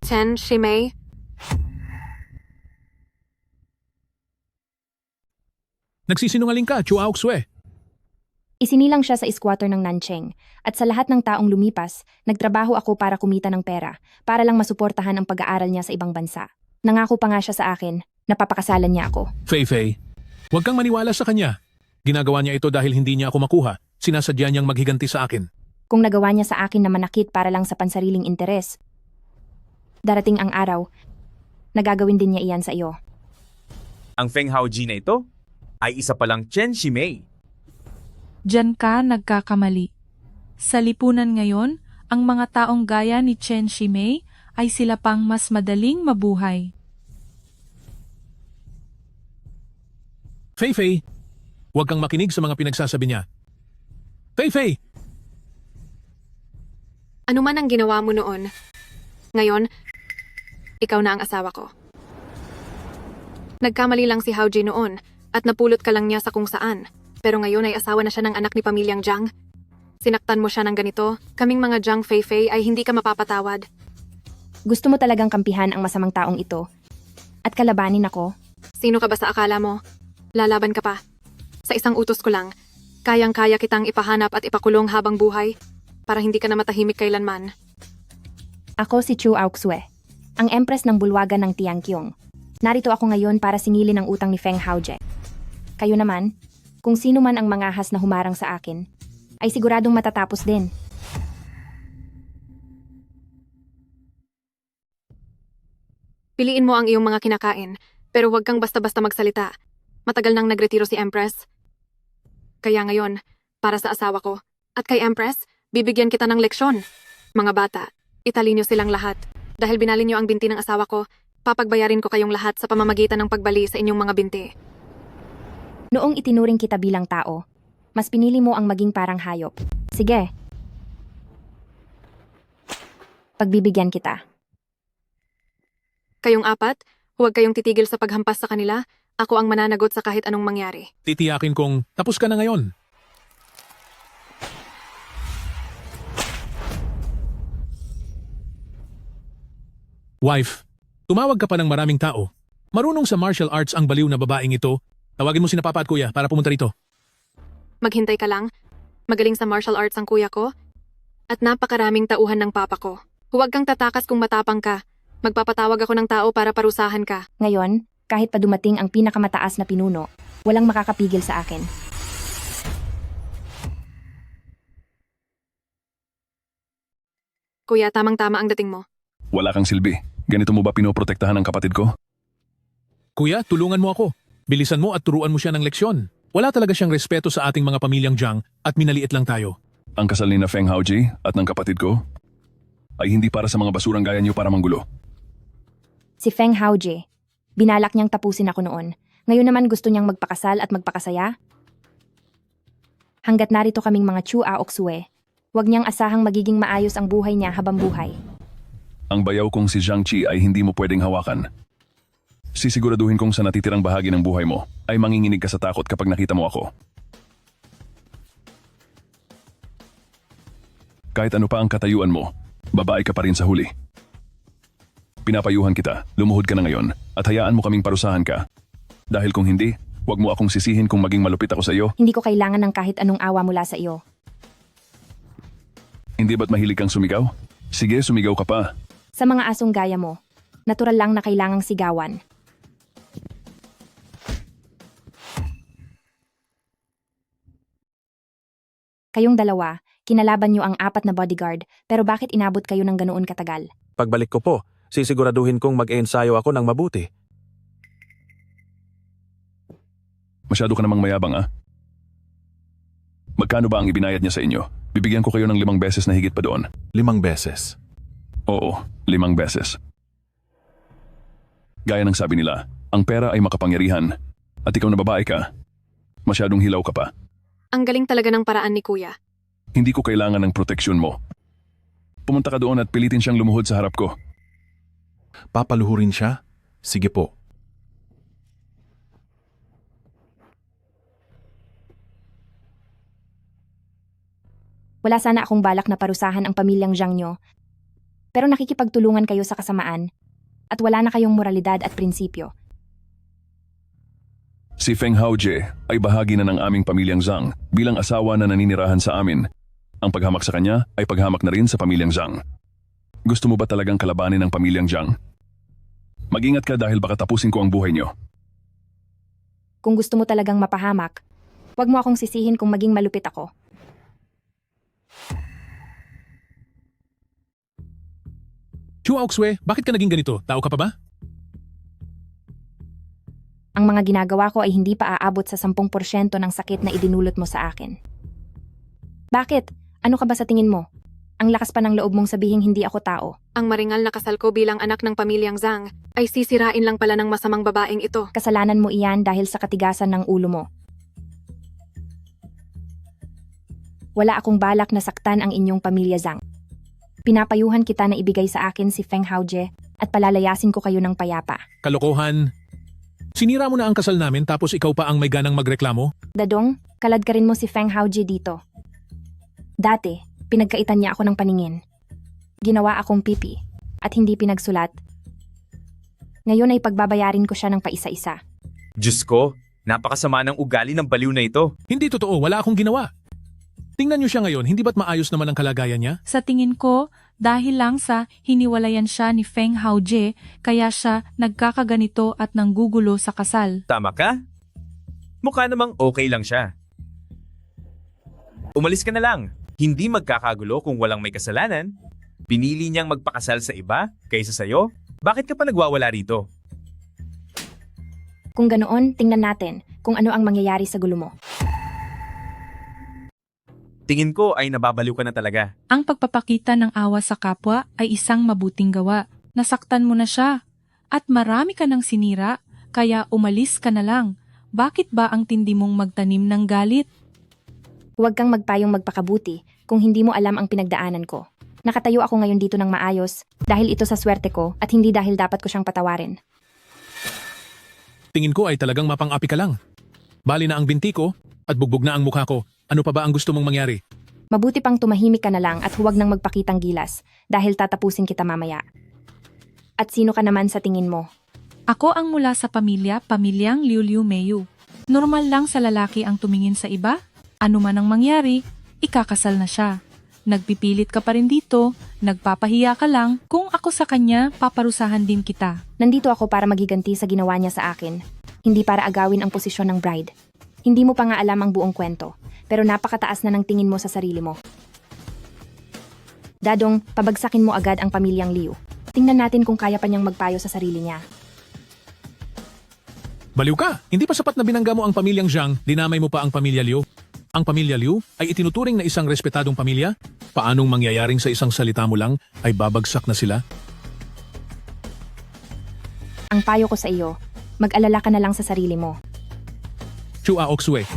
Chen Shimei? Nagsisinungaling ka, Chu Aoxue. Isinilang siya sa squatter ng Nancheng at sa lahat ng taong lumipas, nagtrabaho ako para kumita ng pera para lang masuportahan ang pag-aaral niya sa ibang bansa. Nangako pa nga siya sa akin na papakasalan niya ako. Fei, huwag kang maniwala sa kanya. Ginagawa niya ito dahil hindi niya ako makuha. Sinasadya niyang maghiganti sa akin. Kung nagawa niya sa akin na manakit para lang sa pansariling interes, darating ang araw, nagagawin din niya iyan sa iyo. Ang Feng Haoji na ito ay isa palang Chen Shimei. Diyan ka nagkakamali. Sa lipunan ngayon, ang mga taong gaya ni Chen Shimei ay sila pang mas madaling mabuhay. Fei, huwag kang makinig sa mga pinagsasabi niya. Fei! Ano man ang ginawa mo noon, ngayon, ikaw na ang asawa ko. Nagkamali lang si Haoji noon at napulot ka lang niya sa kung saan. Pero ngayon ay asawa na siya ng anak ni pamilyang Jiang. Sinaktan mo siya ng ganito, kaming mga Jiang Fei ay hindi ka mapapatawad. Gusto mo talagang kampihan ang masamang taong ito at kalabanin ako? Sino ka ba sa akala mo? Lalaban ka pa. Sa isang utos ko lang, kayang-kaya kitang ipahanap at ipakulong habang buhay para hindi ka na matahimik kailanman. Ako si Chu Aoxue, ang empress ng bulwagan ng Tianqiong. Narito ako ngayon para singilin ang utang ni Feng Haoji. Kayo naman, kung sino man ang mangahas na humarang sa akin, ay siguradong matatapos din. Piliin mo ang iyong mga kinakain, pero huwag kang basta-basta magsalita. Matagal nang nagretiro si Empress. Kaya ngayon, para sa asawa ko, at kay Empress, bibigyan kita ng leksyon. Mga bata, italin niyo silang lahat. Dahil binali niyo ang binti ng asawa ko, papagbayarin ko kayong lahat sa pamamagitan ng pagbali sa inyong mga binti. Noong itinuring kita bilang tao, mas pinili mo ang maging parang hayop. Sige. Pagbibigyan kita. Kayong apat, huwag kayong titigil sa paghampas sa kanila. Ako ang mananagot sa kahit anong mangyari. Titiyakin kong tapos ka na ngayon. Wife, tumawag ka pa ng maraming tao. Marunong sa martial arts ang baliw na babaeng ito. Tawagin mo si Papa at Kuya para pumunta rito. Maghintay ka lang. Magaling sa martial arts ang kuya ko. At napakaraming tauhan ng papa ko. Huwag kang tatakas kung matapang ka. Magpapatawag ako ng tao para parusahan ka. Ngayon, kahit pa dumating ang pinakamataas na pinuno, walang makakapigil sa akin. Kuya, tamang-tama ang dating mo. Wala kang silbi. Ganito mo ba pinoprotektahan ang kapatid ko? Kuya, tulungan mo ako. Bilisan mo at turuan mo siya ng leksyon. Wala talaga siyang respeto sa ating mga pamilyang Jiang at minaliit lang tayo. Ang kasal ni na Feng Haoji at ng kapatid ko ay hindi para sa mga basurang gaya niyo para manggulo. Si Feng Haoji, binalak niyang tapusin ako noon. Ngayon naman gusto niyang magpakasal at magpakasaya? Hanggat narito kaming mga Chu Aoxue, huwag niyang asahang magiging maayos ang buhay niya habang buhay. Ang bayaw kong si Zhang Qi ay hindi mo pwedeng hawakan. Sisiguraduhin kong sa natitirang bahagi ng buhay mo ay manginginig ka sa takot kapag nakita mo ako. Kahit ano pa ang katayuan mo, babae ka pa rin sa huli. Pinapayuhan kita, lumuhod ka na ngayon at hayaan mo kaming parusahan ka. Dahil kung hindi, huwag mo akong sisihin kung maging malupit ako sa iyo. Hindi ko kailangan ng kahit anong awa mula sa iyo. Hindi ba't mahilig kang sumigaw? Sige, sumigaw ka pa. Sa mga asong gaya mo, natural lang na kailangang sigawan. Kayong dalawa, kinalaban niyo ang 4 na bodyguard, pero bakit inabot kayo ng ganoon katagal? Pagbalik ko po, sisiguraduhin kong mag-ensayo ako ng mabuti. Masyado ka namang mayabang ah. Magkano ba ang ibinayad niya sa inyo? Bibigyan ko kayo ng 5 beses na higit pa doon. 5 beses. Oo, 5 beses. Gaya ng sabi nila, ang pera ay makapangyarihan. At ikaw na babae ka, masyadong hilaw ka pa. Ang galing talaga ng paraan ni Kuya. Hindi ko kailangan ng proteksyon mo. Pumunta ka doon at pilitin siyang lumuhod sa harap ko. Papaluhurin siya? Sige po. Wala sana akong balak na parusahan ang pamilyang Zhang nyo. Pero nakikipagtulungan kayo sa kasamaan at wala na kayong moralidad at prinsipyo. Si Feng Haojie ay bahagi na ng aming pamilyang Zhang bilang asawa na naninirahan sa amin. Ang paghamak sa kanya ay paghamak na rin sa pamilyang Zhang. Gusto mo ba talagang kalabanin ang pamilyang Zhang? Mag-ingat ka dahil baka tapusin ko ang buhay niyo. Kung gusto mo talagang mapahamak, huwag mo akong sisihin kung maging malupit ako. Chu Aoxue, bakit ka naging ganito? Tao ka pa ba? Ang mga ginagawa ko ay hindi pa aabot sa 10% ng sakit na idinulot mo sa akin. Bakit? Ano ka ba sa tingin mo? Ang lakas pa ng loob mong sabihing hindi ako tao. Ang maringal na kasal ko bilang anak ng pamilyang Zhang ay sisirain lang pala ng masamang babaeng ito. Kasalanan mo iyan dahil sa katigasan ng ulo mo. Wala akong balak na saktan ang inyong pamilya Zhang. Pinapayuhan kita na ibigay sa akin si Feng Haojie at palalayasin ko kayo ng payapa. Kalokohan. Sinira mo na ang kasal namin tapos ikaw pa ang may ganang magreklamo? Dadong, kalad ka rin mo si Feng Haojie dito. Dati, pinagkaitan niya ako ng paningin. Ginawa akong pipi at hindi pinagsulat. Ngayon ay pagbabayarin ko siya ng paisa-isa. Diyos ko, napakasama ng ugali ng baliw na ito. Hindi totoo, wala akong ginawa. Tingnan niyo siya ngayon, hindi ba't maayos naman ang kalagayan niya? Sa tingin ko, dahil lang sa hiniwalayan siya ni Feng Haojie, kaya siya nagkakaganito at nanggugulo sa kasal. Tama ka? Mukha namang okay lang siya. Umalis ka na lang. Hindi magkakagulo kung walang may kasalanan. Pinili niyang magpakasal sa iba kaysa sa'yo. Bakit ka pa nagwawala rito? Kung ganoon, tingnan natin kung ano ang mangyayari sa gulo mo. Tingin ko ay nababaliw ka na talaga. Ang pagpapakita ng awa sa kapwa ay isang mabuting gawa. Nasaktan mo na siya. At marami ka ng sinira, kaya umalis ka na lang. Bakit ba ang tindi mong magtanim ng galit? Huwag kang magpayong magpakabuti kung hindi mo alam ang pinagdaanan ko. Nakatayo ako ngayon dito ng maayos dahil ito sa swerte ko at hindi dahil dapat ko siyang patawarin. Tingin ko ay talagang mapang-api ka lang. Bali na ang binti ko at bugbog na ang mukha ko. Ano pa ba ang gusto mong mangyari? Mabuti pang tumahimik ka na lang at huwag nang magpakitang gilas dahil tatapusin kita mamaya. At sino ka naman sa tingin mo? Ako ang mula sa pamilyang Liu Liu Meiyu. Normal lang sa lalaki ang tumingin sa iba. Ano man ang mangyari, ikakasal na siya. Nagpipilit ka pa rin dito, nagpapahiya ka lang. Kung ako sa kanya, paparusahan din kita. Nandito ako para magiganti sa ginawa niya sa akin, hindi para agawin ang posisyon ng bride. Hindi mo pa nga alam ang buong kwento, pero napakataas na ng tingin mo sa sarili mo. Dadong, pabagsakin mo agad ang pamilyang Liu. Tingnan natin kung kaya pa niyang magpayo sa sarili niya. Baliw ka! Hindi pa sapat na binangga mo ang pamilyang Zhang, dinamay mo pa ang pamilya Liu. Ang pamilya Liu ay itinuturing na isang respetadong pamilya? Paanong mangyayaring sa isang salita mo lang ay babagsak na sila? Ang payo ko sa iyo, mag-alala ka na lang sa sarili mo. Chu Aoxue.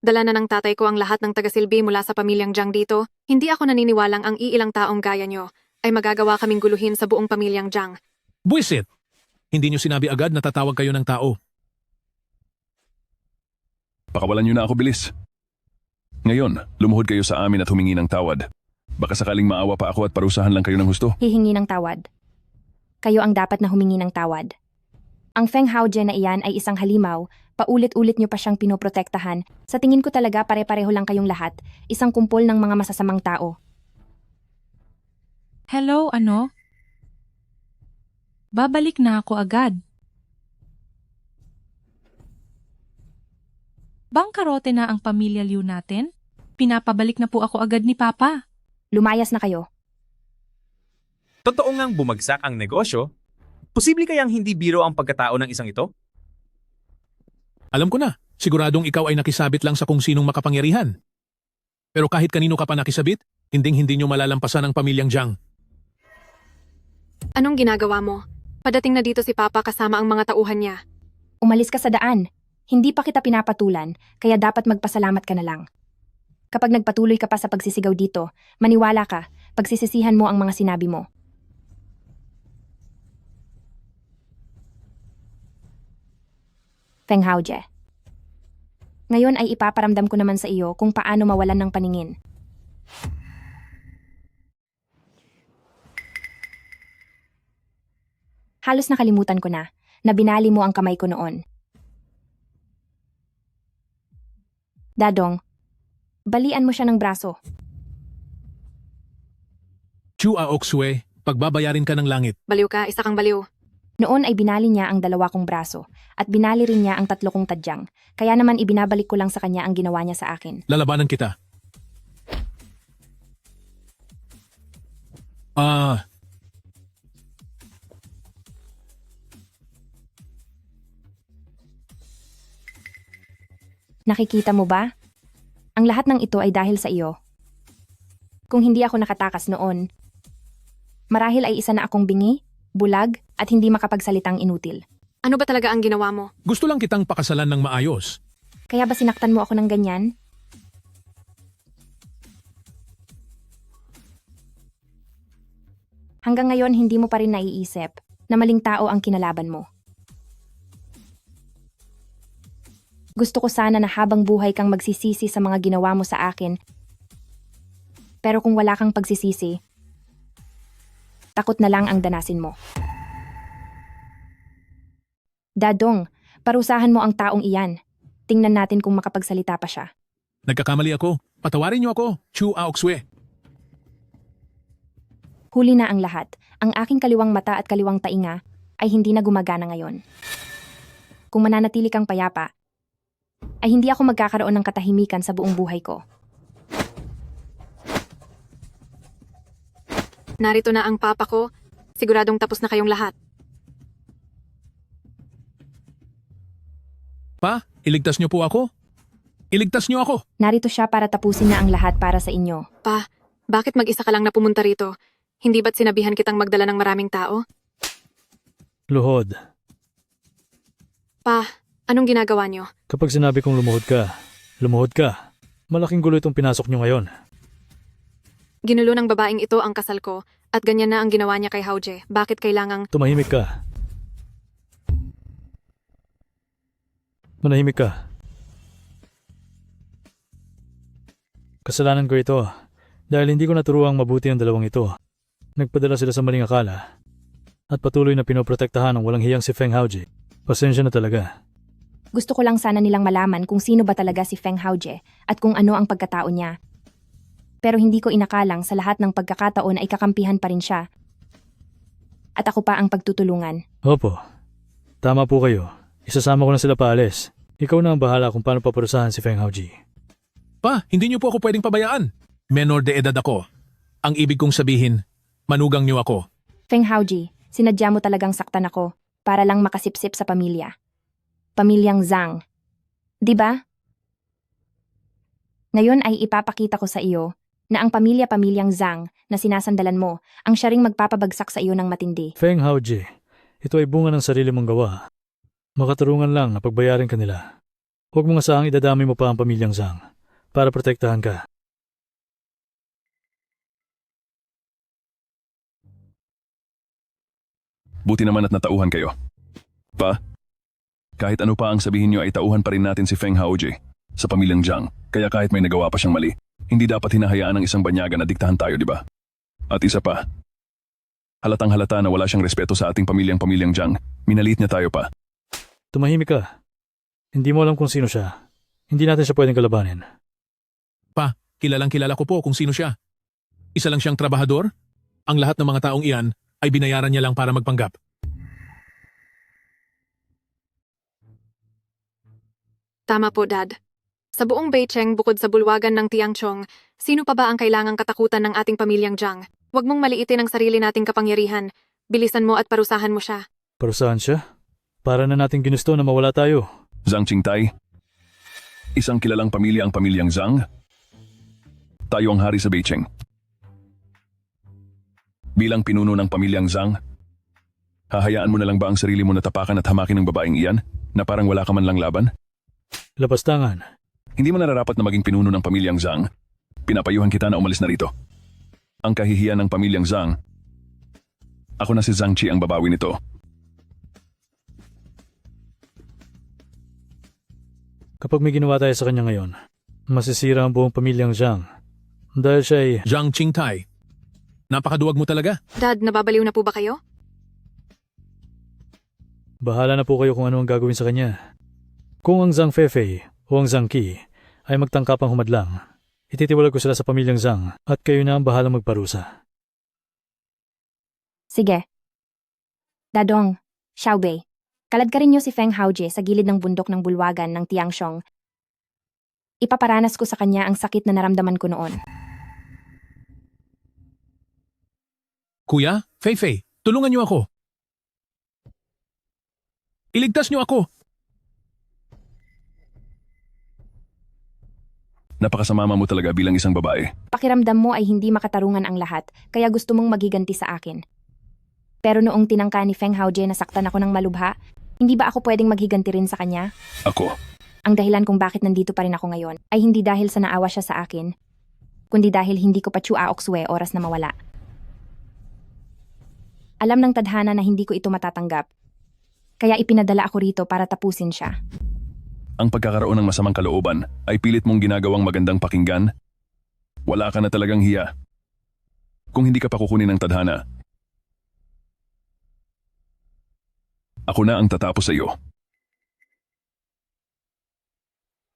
Dala na ng tatay ko ang lahat ng tagasilbi mula sa pamilyang Zhang dito. Hindi ako naniniwalang ang iilang taong gaya nyo ay magagawa kaming guluhin sa buong pamilyang Zhang. Buisit! Hindi niyo sinabi agad na tatawag kayo ng tao. Pakawalan niyo na ako bilis. Ngayon, lumuhod kayo sa amin at humingi ng tawad. Baka sakaling maawa pa ako at parusahan lang kayo ng husto. Hihingi ng tawad. Kayo ang dapat na humingi ng tawad. Ang Feng Haojie na iyan ay isang halimaw, paulit-ulit niyo pa siyang pinoprotektahan. Sa tingin ko talaga pare-pareho lang kayong lahat, isang kumpol ng mga masasamang tao. Hello, ano? Babalik na ako agad. Bangkarote na ang pamilya Liu natin? Pinapabalik na po ako agad ni Papa. Lumayas na kayo. Totoo ngang bumagsak ang negosyo? Posible kayang hindi biro ang pagkatao ng isang ito? Alam ko na, siguradong ikaw ay nakisabit lang sa kung sinong makapangyarihan. Pero kahit kanino ka pa nakisabit, hinding-hindi nyo malalampasan ang pamilyang Zhang. Anong ginagawa mo? Padating na dito si Papa kasama ang mga tauhan niya. Umalis ka sa daan. Hindi pa kita pinapatulan, kaya dapat magpasalamat ka na lang. Kapag nagpatuloy ka pa sa pagsisigaw dito, maniwala ka, pagsisisihan mo ang mga sinabi mo. Feng Haojie. Ngayon ay ipaparamdam ko naman sa iyo kung paano mawalan ng paningin. Halos nakalimutan ko na binali mo ang kamay ko noon. Dadong, balian mo siya ng braso. Chu Aoksue, pagbabayarin ka ng langit. Baliw ka, isa kang baliw. Noon ay binali niya ang 2 kong braso at binali rin niya ang 3 kong tadyang. Kaya naman ibinabalik ko lang sa kanya ang ginawa niya sa akin. Lalabanan kita. Nakikita mo ba? Ang lahat ng ito ay dahil sa iyo. Kung hindi ako nakatakas noon, marahil ay isa na akong bingi, bulag, at hindi makapagsalitang inutil. Ano ba talaga ang ginawa mo? Gusto lang kitang pakasalan ng maayos. Kaya ba sinaktan mo ako ng ganyan? Hanggang ngayon hindi mo pa rin naiisip na maling tao ang kinalaban mo. Gusto ko sana na habang buhay kang magsisisi sa mga ginawa mo sa akin. Pero kung wala kang pagsisisi, takot na lang ang danasin mo. Dadong, parusahan mo ang taong iyan. Tingnan natin kung makapagsalita pa siya. Nagkakamali ako. Patawarin niyo ako, Chu Aoksue. Huli na ang lahat. Ang aking kaliwang mata at kaliwang tainga ay hindi na gumagana ngayon. Kung mananatili kang payapa, ay hindi ako magkakaroon ng katahimikan sa buong buhay ko. Narito na ang papa ko. Siguradong tapos na kayong lahat. Pa, iligtas niyo po ako? Iligtas niyo ako. Narito siya para tapusin na ang lahat para sa inyo. Pa, bakit mag-isa ka lang na pumunta rito? Hindi ba't sinabihan kitang magdala ng maraming tao? Luhod. Pa, anong ginagawa niyo? Kapag sinabi kong lumuhod ka. Malaking gulo itong pinasok nyo ngayon. Ginulo ng babaeng ito ang kasal ko at ganyan na ang ginawa niya kay Hauje. Bakit kailangang... Tumahimik ka. Manahimik ka. Kasalanan ko ito dahil hindi ko naturuang mabuti ang dalawang ito. Nagpadala sila sa maling akala at patuloy na pinoprotektahan ng walang hiyang si Feng Hauje. Pasensya na talaga. Gusto ko lang sana nilang malaman kung sino ba talaga si Feng Hauje at kung ano ang pagkatao niya. Pero hindi ko inakalang sa lahat ng pagkakataon ay kakampihan pa rin siya. At ako pa ang pagtutulungan. Opo. Tama po kayo. Isasama ko na sila paalis. Ikaw na ang bahala kung paano paparusahan si Feng Hauje. Pa, hindi niyo po ako pwedeng pabayaan. Menor de edad ako. Ang ibig kong sabihin, manugang niyo ako. Feng Hauje, sinadya mo talagang saktan ako para lang makasipsip sa pamilya. Pamilyang Zhang. Di ba? Ngayon ay ipapakita ko sa iyo na ang pamilyang Zhang na sinasandalan mo ang siya ring magpapabagsak sa iyo ng matindi. Feng Hauje, ito ay bunga ng sarili mong gawa. Makatarungan lang na pagbayarin ka nila. Huwag mong asahang idadami mo pa ang pamilyang Zhang para protektahan ka. Buti naman at natauhan kayo. Pa, kahit ano pa ang sabihin niyo ay tauhan pa rin natin si Feng Hauje sa pamilyang Zhang. Kaya kahit may nagawa pa siyang mali, hindi dapat hinahayaan ng isang banyaga na diktahan tayo, di ba? At isa pa, halatang halata na wala siyang respeto sa ating pamilyang Zhang. Minalit niya tayo pa. Tumahimik ka. Hindi mo alam kung sino siya. Hindi natin siya pwedeng kalabanin. Pa, kilalang kilala ko po kung sino siya. Isa lang siyang trabahador. Ang lahat ng mga taong iyan ay binayaran niya lang para magpanggap. Tama po, Dad. Sa buong Beicheng bukod sa bulwagan ng Tiangchong, sino pa ba ang kailangang katakutan ng ating pamilyang Zhang? Huwag mong maliitin ang sarili nating kapangyarihan. Bilisan mo at parusahan mo siya. Parusahan siya? Para na natin ginusto na mawala tayo. Zhang Qingtai, isang kilalang pamilya ang pamilyang Zhang. Tayo ang hari sa Beicheng. Bilang pinuno ng pamilyang Zhang, hahayaan mo na lang ba ang sarili mo na tapakan at hamakin ng babaeng iyan na parang wala ka man lang laban? Lapastangan. Hindi mo nararapat na maging pinuno ng pamilyang Zhang. Pinapayuhan kita na umalis na rito. Ang kahihiyan ng pamilyang Zhang. Ako na si Zhang Qi ang babawi nito. Kapag may ginawa tayo sa kanya ngayon, masisira ang buong pamilyang Zhang. Dahil siya ay... Zhang Qingtai. Napakaduwag mo talaga. Dad, nababaliw na po ba kayo? Bahala na po kayo kung ano ang gagawin sa kanya. Kung ang Zhang Feifei o ang Zhang Qi ay magtangkapang humadlang, ititiwala ko sila sa pamilyang Zhang at kayo na ang bahalang magparusa. Sige. Dadong, Xiaobei, kalad ka rin niyo si Feng Haojie sa gilid ng bundok ng bulwagan ng Tiangxiong. Ipaparanas ko sa kanya ang sakit na naramdaman ko noon. Kuya, Feifei, tulungan niyo ako. Iligtas niyo ako. Napakasamama mo talaga bilang isang babae. Pakiramdam mo ay hindi makatarungan ang lahat, kaya gusto mong magiganti sa akin. Pero noong tinangka ni Feng Haojie na saktan ako ng malubha, hindi ba ako pwedeng maghiganti rin sa kanya? Ako. Ang dahilan kung bakit nandito pa rin ako ngayon ay hindi dahil sa naawa siya sa akin, kundi dahil hindi ko pa Chua-Oksue oras na mawala. Alam ng tadhana na hindi ko ito matatanggap, kaya ipinadala ako rito para tapusin siya. Ang pagkakaroon ng masamang kalooban ay pilit mong ginagawang magandang pakinggan? Wala ka na talagang hiya. Kung hindi ka pa kukunin ng tadhana, ako na ang tatapos sa iyo.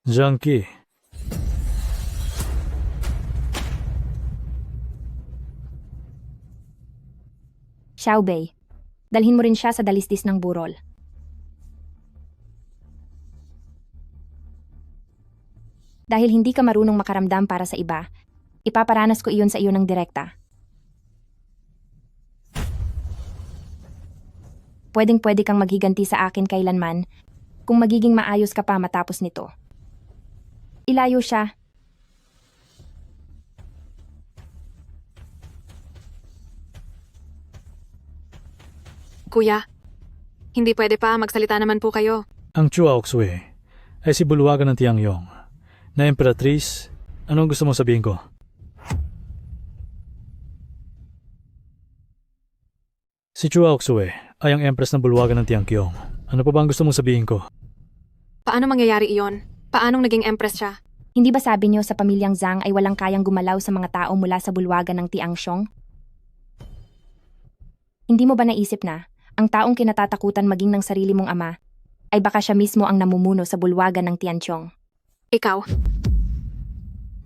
Zhang Qi, Xiaobei, dalhin mo rin siya sa dalisdis ng burol. Dahil hindi ka marunong makaramdam para sa iba, ipaparanas ko iyon sa iyo ng direkta. Pwedeng-pwede kang maghiganti sa akin kailanman kung magiging maayos ka pa matapos nito. Ilayo siya. Kuya, hindi pwede pa, magsalita naman po kayo. ang Chua-Oksue ay si bulwagan ng Tiangyong. Na Emperatrice, anong gusto mong sabihin ko? Si Chua-Oksue ay ang Empress ng bulwagan ng Tiangyong. Ano pa ba ang gusto mong sabihin ko? Paano mangyayari iyon? Paanong naging empress siya? Hindi ba sabi niyo sa pamilyang Zhang ay walang kayang gumalaw sa mga tao mula sa bulwagan ng Tiangxiong? Hindi mo ba naisip na, ang taong kinatatakutan maging ng sarili mong ama, ay baka siya mismo ang namumuno sa bulwagan ng Tianxiong? Ikaw?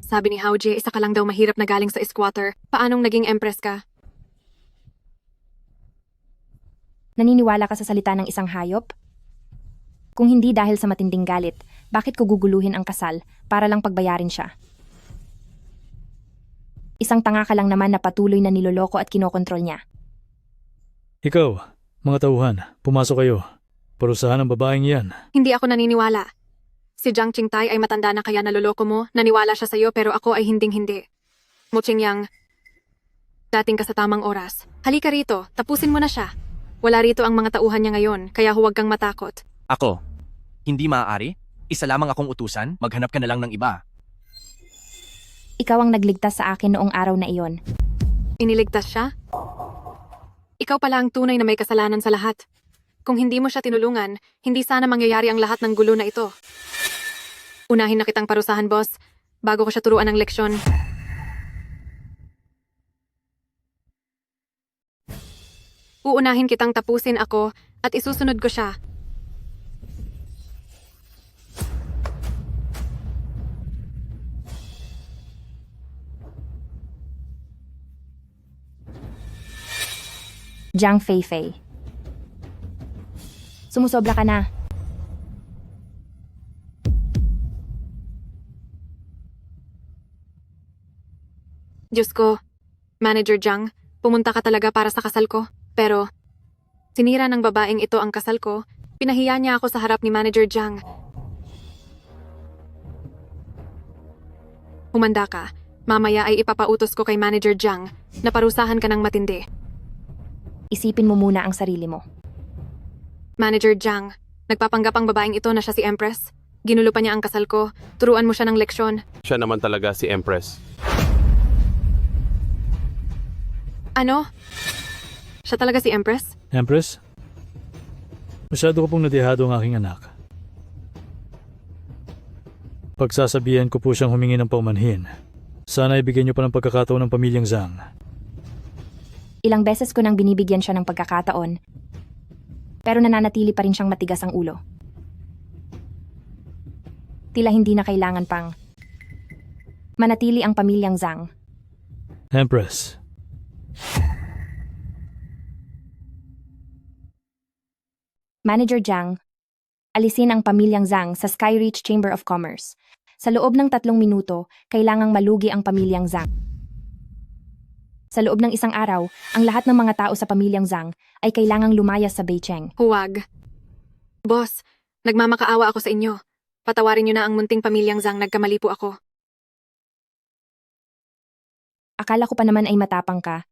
Sabi ni Haojie, isa ka lang daw mahirap na galing sa squatter. Paanong naging empress ka? Naniniwala ka sa salita ng isang hayop? Kung hindi dahil sa matinding galit, bakit ko guguluhin ang kasal para lang pagbayarin siya? Isang tanga ka lang naman na patuloy na niloloko at kinokontrol niya. Ikaw, mga tauhan, pumasok kayo. Parusahan ang babaeng yan. Hindi ako naniniwala. Si Zhang Qingtai ay matanda na kaya naloloko mo, naniwala siya sa'yo pero ako ay hinding-hindi. Mo Qingyang, dating ka sa tamang oras. Halika rito, tapusin mo na siya. Wala rito ang mga tauhan niya ngayon, kaya huwag kang matakot. Ako? Hindi maaari? Isa lamang akong utusan, maghanap ka na lang ng iba. Ikaw ang nagligtas sa akin noong araw na iyon. Iniligtas siya? Ikaw pala ang tunay na may kasalanan sa lahat. Kung hindi mo siya tinulungan, hindi sana mangyayari ang lahat ng gulo na ito. Unahin na kitang parusahan, boss, bago ko siya turuan ng leksyon. Uunahin kitang tapusin ako at isusunod ko siya. Zhang Feifei. Sumusobra ka na. Diyos ko, Manager Zhang, pumunta ka talaga para sa kasal ko. Pero, sinira ng babaeng ito ang kasal ko, pinahiya niya ako sa harap ni Manager Zhang. Humanda ka. Mamaya ay ipapautos ko kay Manager Zhang na parusahan ka ng matindi. Isipin mo muna ang sarili mo. Manager Zhang, nagpapanggap ang babaeng ito na siya si Empress. Ginulo pa niya ang kasal ko. Turuan mo siya ng leksyon. Siya naman talaga si Empress. Ano? Siya talaga si Empress? Pagsasabihan ko po siyang humingi ng paumanhin. Sana ibigyan niyo pa ng pagkakataon ng pamilyang Zhang. Ilang beses ko nang binibigyan siya ng pagkakataon, pero nananatili pa rin siyang matigas ang ulo. Tila hindi na kailangan pang manatili ang pamilyang Zhang. Empress, Manager Jiang, alisin ang pamilyang Zhang sa Skyreach Chamber of Commerce. Sa loob ng 3 minuto, kailangang malugi ang pamilyang Zhang. Sa loob ng 1 araw, ang lahat ng mga tao sa pamilyang Zhang ay kailangang lumayas sa Beicheng. Huwag. Boss, nagmamakaawa ako sa inyo. Patawarin niyo na ang munting pamilyang Zhang, nagkamali po ako. Akala ko pa naman ay matapang ka.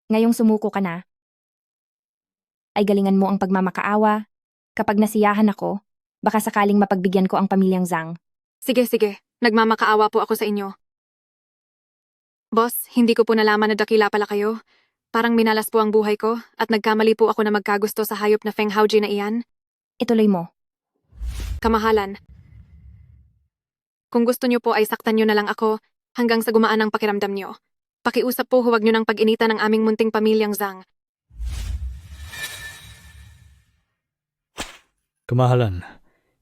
Ngayong sumuko ka na, ay galingan mo ang pagmamakaawa. Kapag nasiyahan ako, baka sakaling mapagbigyan ko ang pamilyang Zhang. Sige, nagmamakaawa po ako sa inyo. Boss, hindi ko po nalaman na dakila pala kayo. Parang minalas po ang buhay ko at nagkamali po ako na magkagusto sa hayop na Feng Haoji na iyan. Ituloy mo. Kamahalan. Kung gusto niyo po ay saktan niyo na lang ako hanggang sa gumaan ang pakiramdam niyo. Pakiusap po, huwag niyo nang pag-initan ng aming munting pamilyang Zhang. kamahalan,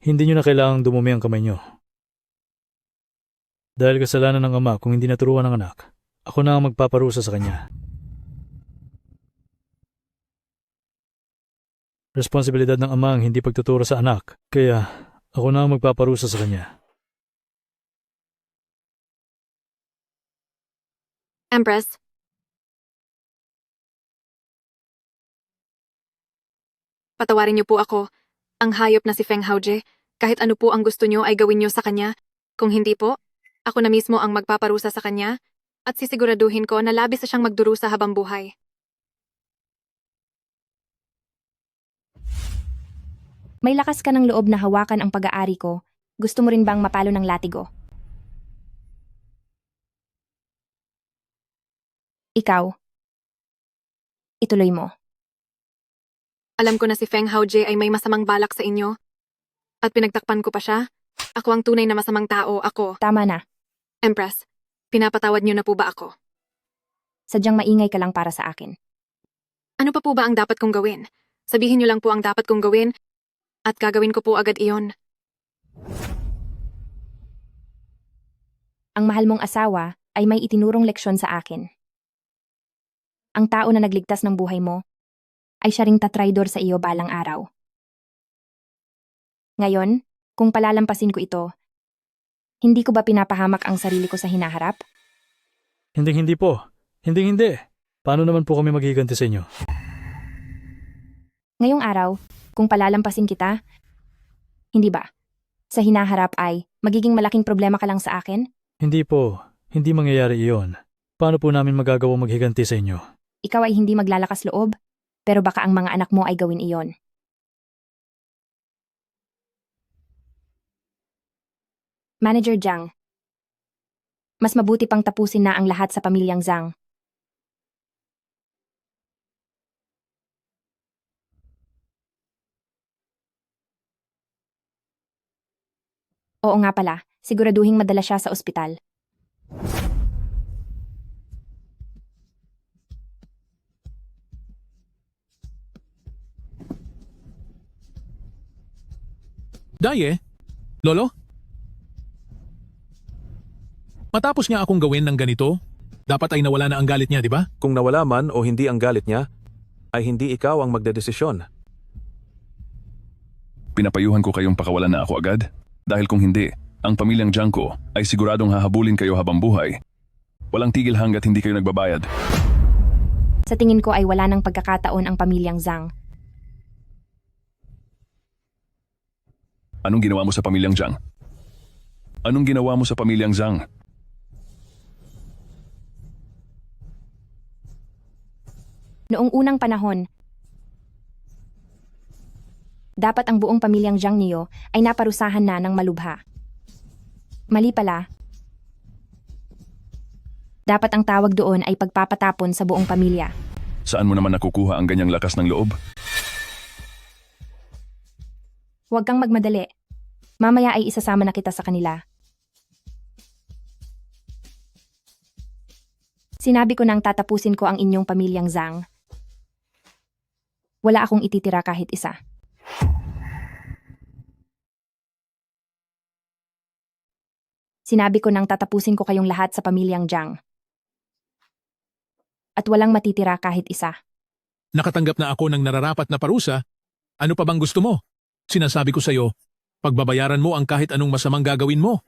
hindi niyo na kailangang dumumi ang kamay niyo. Dahil kasalanan ng ama kung hindi naturuan ng anak, ako na ang magpaparusa sa kanya. Responsibilidad ng ama ang hindi pagtuturo sa anak, kaya ako na ang magpaparusa sa kanya. Empress. Patawarin niyo po ako, ang hayop na si Feng Haoji. Kahit ano po ang gusto niyo ay gawin niyo sa kanya. Kung hindi po, ako na mismo ang magpaparusa sa kanya at sisiguraduhin ko na labis na siyang magdurusa habang buhay. May lakas ka ng loob na hawakan ang pag-aari ko. Gusto mo rin bang mapalo ng latigo? Ikaw. Ituloy mo. Alam ko na si Feng Haoji ay may masamang balak sa inyo. At pinagtakpan ko pa siya. Ako ang tunay na masamang tao, ako. Tama na. Empress, pinapatawad niyo na po ba ako? Sadyang maingay ka lang para sa akin. Ano pa po ba ang dapat kong gawin? Sabihin niyo lang po ang dapat kong gawin at gagawin ko po agad iyon. Ang mahal mong asawa ay may itinurong leksyon sa akin. Ang tao na nagligtas ng buhay mo ay siya ring tatraydor sa iyo balang araw. Ngayon, kung palalampasin ko ito, hindi ko ba pinapahamak ang sarili ko sa hinaharap? Hindi po. Hindi. Paano naman po kami maghiganti sa inyo? Ngayong araw, kung palalampasin kita, hindi ba? Sa hinaharap ay magiging malaking problema ka lang sa akin? Hindi po. Hindi mangyayari iyon. Paano po namin magagawa maghiganti sa inyo? Ikaw ay hindi maglalakas loob, pero baka ang mga anak mo ay gawin iyon. Manager Jiang, mas mabuti pang tapusin na ang lahat sa pamilyang Zhang. Oo nga pala, siguraduhing madala siya sa ospital. Daye? Lolo? Matapos niya akong gawin ng ganito, dapat ay nawala na ang galit niya, di ba? Kung nawala man o hindi ang galit niya, ay hindi ikaw ang magdedesisyon. Pinapayuhan ko kayong pakawalan na ako agad. Dahil kung hindi, ang pamilyang Jiang ko ay siguradong hahabulin kayo habang buhay. Walang tigil hanggat hindi kayo nagbabayad. Sa tingin ko ay wala ng pagkakataon ang pamilyang Zhang. Anong ginawa mo sa pamilyang Jiang? Anong ginawa mo sa pamilyang Zhang? Noong unang panahon, dapat ang buong pamilyang Jiang niyo ay naparusahan na ng malubha. Mali pala. Dapat ang tawag doon ay pagpapatapon sa buong pamilya. Saan mo naman nakukuha ang ganyang lakas ng loob? Huwag kang magmadali. Mamaya ay isasama na kita sa kanila. Sinabi ko nang tatapusin ko ang inyong pamilyang Zhang. Wala akong ititira kahit isa. Sinabi ko nang tatapusin ko kayong lahat sa pamilyang Zhang. At walang matitira kahit isa. Nakatanggap na ako ng nararapat na parusa. Ano pa bang gusto mo? Sinasabi ko sa'yo, pagbabayaran mo ang kahit anong masamang gagawin mo.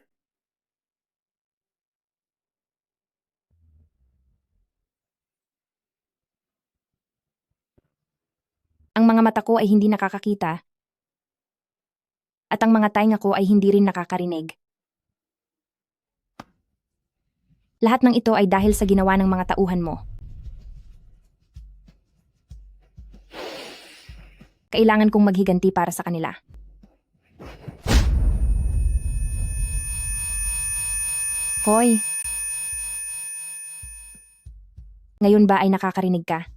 Ang mga mata ko ay hindi nakakakita. At ang mga tainga ko ay hindi rin nakakarinig. Lahat ng ito ay dahil sa ginawa ng mga tauhan mo. Kailangan kong maghiganti para sa kanila. Hoy! Ngayon ba ay nakakarinig ka?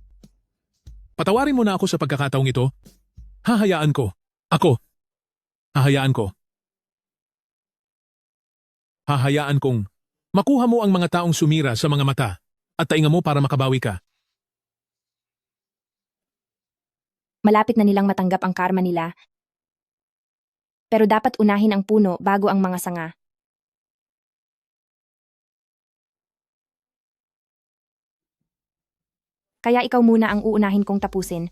Patawarin mo na ako sa pagkakataong ito. Hahayaan ko. Ako. Hahayaan ko. Hahayaan kong makuha mo ang mga taong sumira sa mga mata at tainga mo para makabawi ka. Malapit na nilang matanggap ang karma nila. Pero dapat unahin ang puno bago ang mga sanga. Kaya ikaw muna ang uunahin kong tapusin.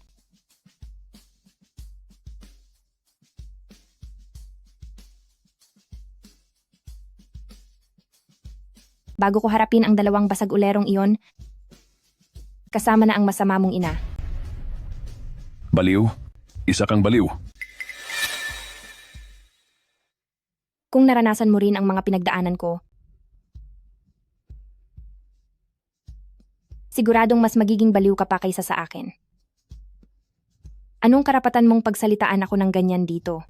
Bago ko harapin ang dalawang basag ulerong iyon, kasama na ang masama mong ina. Baliw? Isa kang baliw. Kung naranasan mo rin ang mga pinagdaanan ko, siguradong mas magiging baliw ka pa kaysa sa akin. Anong karapatan mong pagsalitaan ako ng ganyan dito?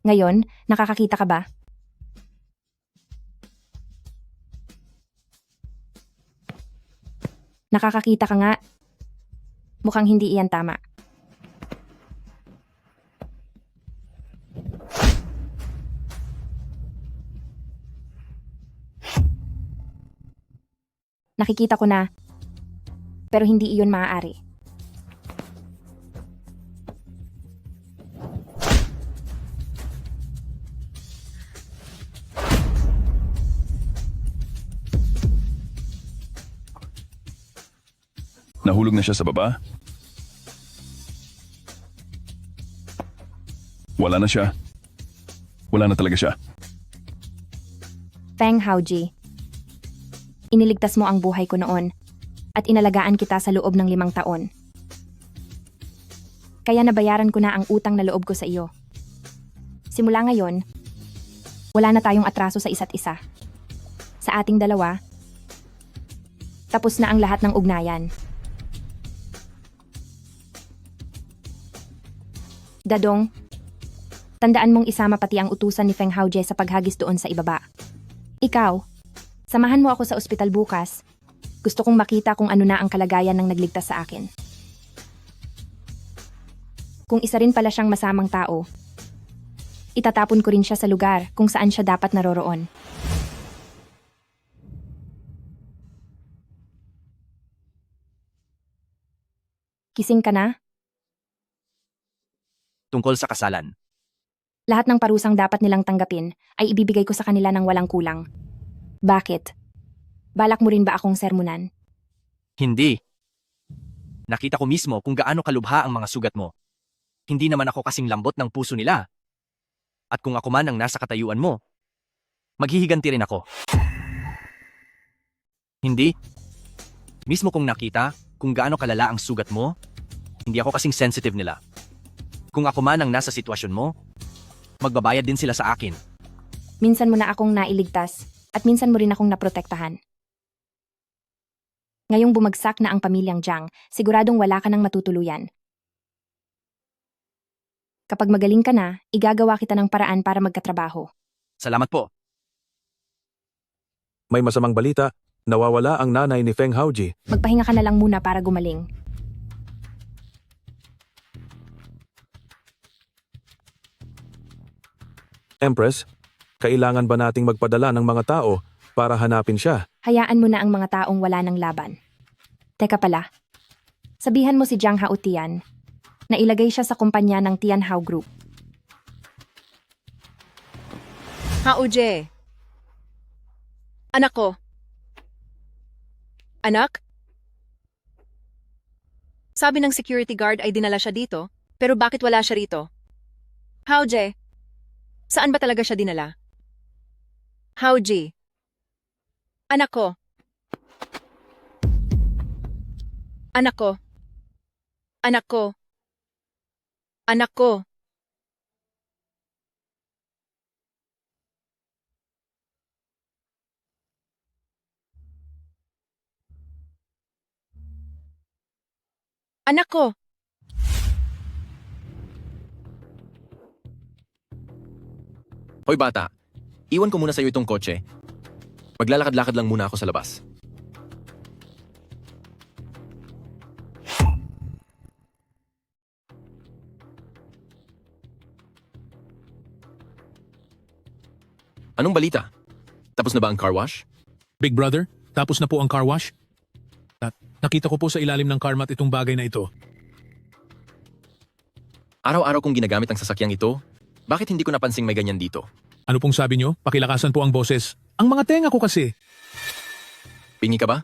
Ngayon, nakakakita ka ba? Nakakakita ka nga. Mukhang hindi iyan tama. Nakikita ko na, pero hindi iyon maaari. Nahulog na siya sa baba? Wala na siya. Wala na talaga siya. Feng Haoji, iniligtas mo ang buhay ko noon at inalagaan kita sa loob ng 5 taon. Kaya nabayaran ko na ang utang na loob ko sa iyo. Simula ngayon, wala na tayong atraso sa isa't isa. Sa ating dalawa, tapos na ang lahat ng ugnayan. Dadong, tandaan mong isama pati ang utusan ni Feng Haoji sa paghagis doon sa ibaba. Ikaw, samahan mo ako sa ospital bukas. Gusto kong makita kung ano na ang kalagayan ng nagligtas sa akin. Kung isa rin pala siyang masamang tao, itatapon ko rin siya sa lugar kung saan siya dapat naroroon. Kising ka na? Tungkol sa kasalan. Lahat ng parusang dapat nilang tanggapin ay ibibigay ko sa kanila ng walang kulang. Bakit? Balak mo rin ba akong sermonan? Hindi. Nakita ko mismo kung gaano kalubha ang mga sugat mo. Hindi naman ako kasing lambot ng puso nila. At kung ako man ang nasa katayuan mo, maghihiganti rin ako. Hindi. Mismo kong nakita kung gaano kalala ang sugat mo, hindi ako kasing sensitive nila. Kung ako man ang nasa sitwasyon mo, magbabayad din sila sa akin. Minsan mo na akong nailigtas at minsan mo rin akong naprotektahan. Ngayong bumagsak na ang pamilyang Zhang, siguradong wala ka nang matutuluyan. Kapag magaling ka na, igagawa kita ng paraan para magkatrabaho. Salamat po. May masamang balita, Nawawala ang nanay ni Feng Haoji. Magpahinga ka na lang muna para gumaling. Empress, kailangan ba nating magpadala ng mga tao para hanapin siya? Hayaan mo na ang mga taong wala ng laban. Teka pala, sabihan mo si Jiang Hao Tian na ilagay siya sa kumpanya ng Tian Hao Group. Haoje. Anak ko. Anak? Sabi ng security guard ay dinala siya dito, pero bakit wala siya rito? Haoje. Saan ba talaga siya dinala? Haoji. Anak ko. Anak ko. Anak ko. Anak ko. Anak ko. Hoy bata, iwan ko muna sa'yo itong kotse. Maglalakad-lakad lang muna ako sa labas. Anong balita? Tapos na ba ang car wash? Big brother, tapos na po ang car wash? Nakita ko po sa ilalim ng car mat itong bagay na ito. Araw-araw kong ginagamit ang sasakyang ito. Bakit hindi ko napansing may ganyan dito? Ano pong sabi nyo? Pakilakasan po ang boses. Ang mga tenga ko kasi. Pingi ka ba?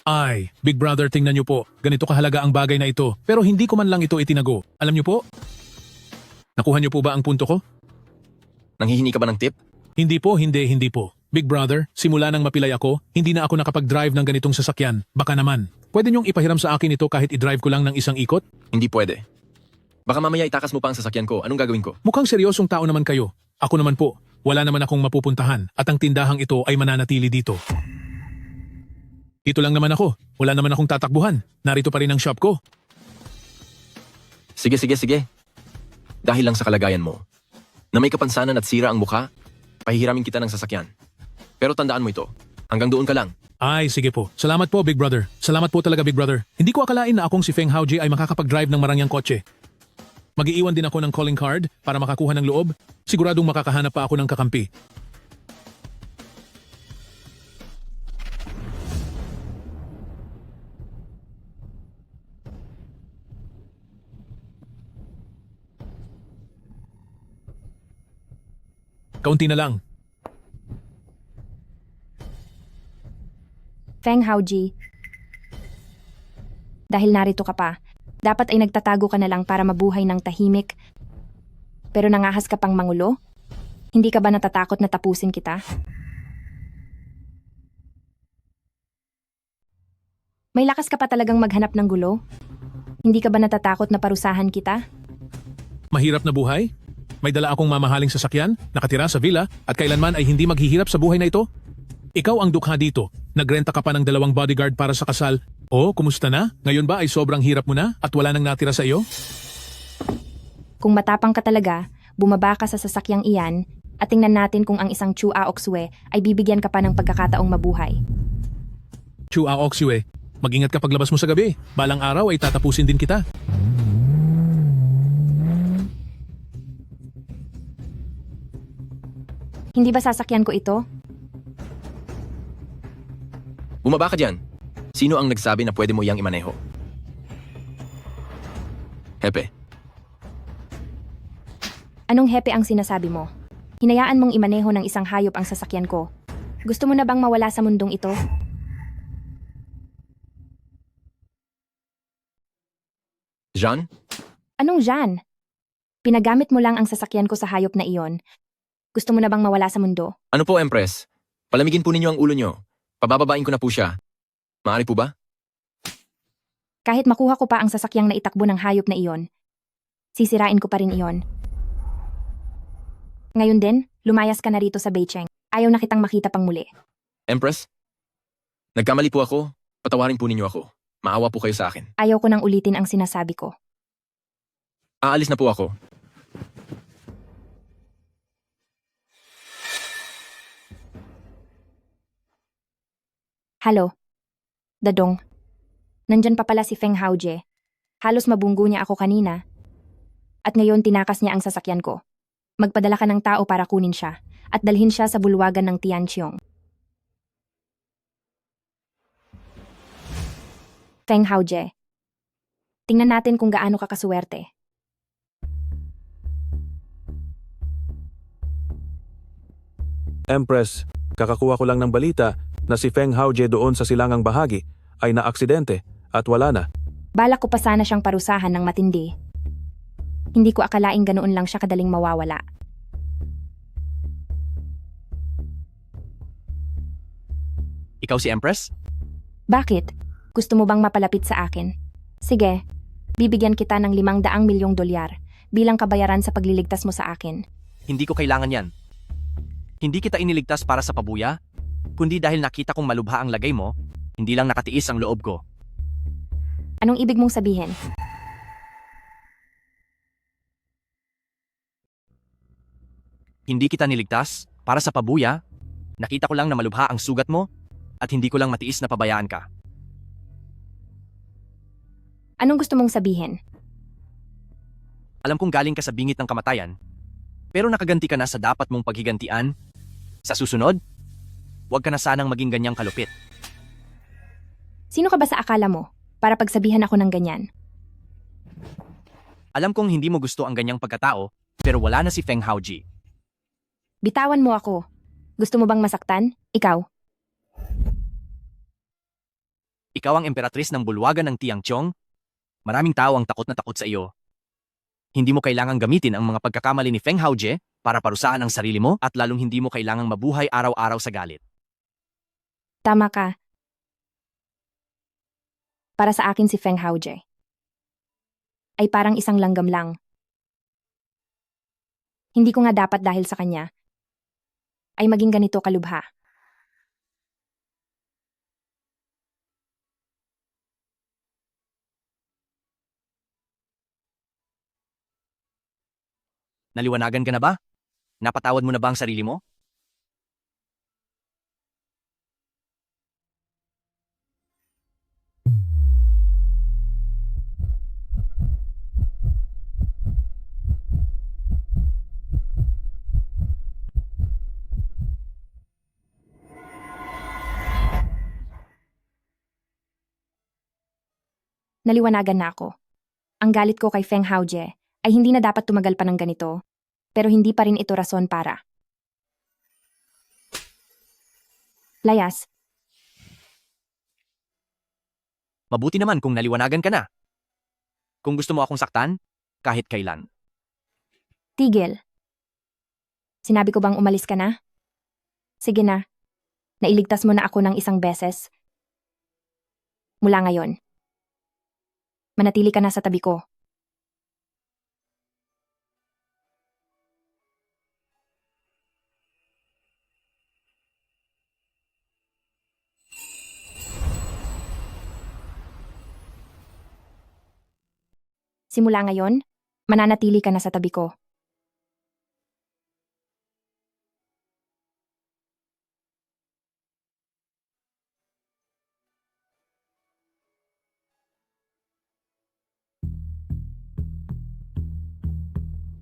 Ay, Big Brother, tingnan nyo po. Ganito kahalaga ang bagay na ito. Pero hindi ko man lang ito itinago. Alam nyo po? Nakuha nyo po ba ang punto ko? Nanghihingi ka ba ng tip? Hindi po. Big Brother, simula nang mapilay ako, hindi na ako nakapag-drive ng ganitong sasakyan. Baka naman. Pwede nyong ipahiram sa akin ito kahit i-drive ko lang ng isang ikot? Hindi pwede. Baka mamaya itakas mo pa ang sasakyan ko. Anong gagawin ko? Mukhang seryosong tao naman kayo. Ako naman po. Wala naman akong mapupuntahan at ang tindahang ito ay mananatili dito. Dito lang naman ako. Wala naman akong tatakbuhan. Narito pa rin ang shop ko. Sige. Dahil lang sa kalagayan mo, na may kapansanan at sira ang mukha, pahihiramin kita ng sasakyan. Pero tandaan mo ito, hanggang doon ka lang. Ay, sige po. Salamat po, Big Brother. Salamat po talaga, Big Brother. Hindi ko akalain na akong si Feng Haoji ay makakapag-drive ng marangyang kotse. Mag-iiwan din ako ng calling card para makakuha ng loob. Siguradong makakahanap pa ako ng kakampi. Kaunti na lang. Feng Haoji, dahil narito ka pa, dapat ay nagtatago ka na lang para mabuhay ng tahimik. Pero nangahas ka pang mangulo? Hindi ka ba natatakot na tapusin kita? May lakas ka pa talagang maghanap ng gulo? Hindi ka ba natatakot na parusahan kita? Mahirap na buhay? May dala akong mamahaling sasakyan, nakatira sa villa, at kailanman ay hindi maghihirap sa buhay na ito? Ikaw ang dukha dito. Nagrenta ka pa ng 2 bodyguard para sa kasal. Oh, kumusta na? Ngayon ba ay sobrang hirap mo na at wala nang natira sa iyo? Kung matapang ka talaga, bumaba ka sa sasakyang iyan at tingnan natin kung ang isang Chu Aoksue ay bibigyan ka pa ng pagkakataong mabuhay. Chu Aoksue, mag-ingat ka paglabas mo sa gabi. Balang araw ay tatapusin din kita. Hindi ba sasakyan ko ito? Bumaba ka dyan. Sino ang nagsabi na pwede mo iyang imaneho? Hepe. Anong hepe ang sinasabi mo? Hinayaan mong imaneho ng isang hayop ang sasakyan ko. Gusto mo na bang mawala sa mundong ito? Jean? Anong Jean? Pinagamit mo lang ang sasakyan ko sa hayop na iyon. Gusto mo na bang mawala sa mundo? Ano po, Empress? Palamigin po ninyo ang ulo nyo. Pabababain ko na po siya. Maaari po ba? Kahit makuha ko pa ang sasakyang na itakbo ng hayop na iyon, sisirain ko pa rin iyon. Ngayon din, lumayas ka na rito sa Beicheng. Ayaw na kitang makita pang muli. Empress? Nagkamali po ako. Patawarin po ninyo ako. Maawa po kayo sa akin. Ayaw ko nang ulitin ang sinasabi ko. Aalis na po ako. Halo? Dadong. Nandyan pa pala si Feng Haojie. Halos mabunggo niya ako kanina. At ngayon tinakas niya ang sasakyan ko. Magpadala ka ng tao para kunin siya at dalhin siya sa bulwagan ng Tianqiong. Feng Haojie. Tingnan natin kung gaano ka kasuwerte. Empress, kakakuha ko lang ng balita na si Feng Haojie doon sa silangang bahagi ay naaksidente at wala na. Balak ko pa sana siyang parusahan ng matindi. Hindi ko akalaing ganoon lang siya kadaling mawawala. Ikaw si Empress? Bakit? Gusto mo bang mapalapit sa akin? Sige, bibigyan kita ng 500 milyong dolyar bilang kabayaran sa pagliligtas mo sa akin. Hindi ko kailangan yan. Hindi kita iniligtas para sa pabuya, kundi dahil nakita kong malubha ang lagay mo, hindi lang nakatiis ang loob ko. Anong ibig mong sabihin? Hindi kita niligtas para sa pabuya, nakita ko lang na malubha ang sugat mo at hindi ko lang matiis na pabayaan ka. Anong gusto mong sabihin? Alam kong galing ka sa bingit ng kamatayan, pero nakaganti ka na sa dapat mong paghigantian. Sa susunod, huwag ka na sanang maging ganyang kalupit. Sino ka ba sa akala mo para pagsabihan ako ng ganyan? Alam kong hindi mo gusto ang ganyang pagkatao, pero wala na si Feng Haojie. Bitawan mo ako. Gusto mo bang masaktan? Ikaw? Ikaw ang emperatris ng bulwagan ng Tianqiong. Maraming tao ang takot na takot sa iyo. Hindi mo kailangang gamitin ang mga pagkakamali ni Feng Haojie para parusahan ang sarili mo at lalong hindi mo kailangang mabuhay araw-araw sa galit. Tama ka. Para sa akin si Feng Haojie ay parang isang langgam lang. Hindi ko nga dapat dahil sa kanya ay maging ganito kalubha. Naliwanagan ka na ba? Napatawad mo na ba ang sarili mo? Naliwanagan na ako. Ang galit ko kay Feng Haojie ay hindi na dapat tumagal pa ng ganito, pero hindi pa rin ito rason para. Layas, Mabuti naman kung naliwanagan ka na. Kung gusto mo akong saktan, kahit kailan. tigil. Sinabi ko bang umalis ka na? Sige na. Nailigtas mo na ako ng isang beses. Mula ngayon, manatili ka na sa tabi ko. Simula ngayon, mananatili ka na sa tabi ko.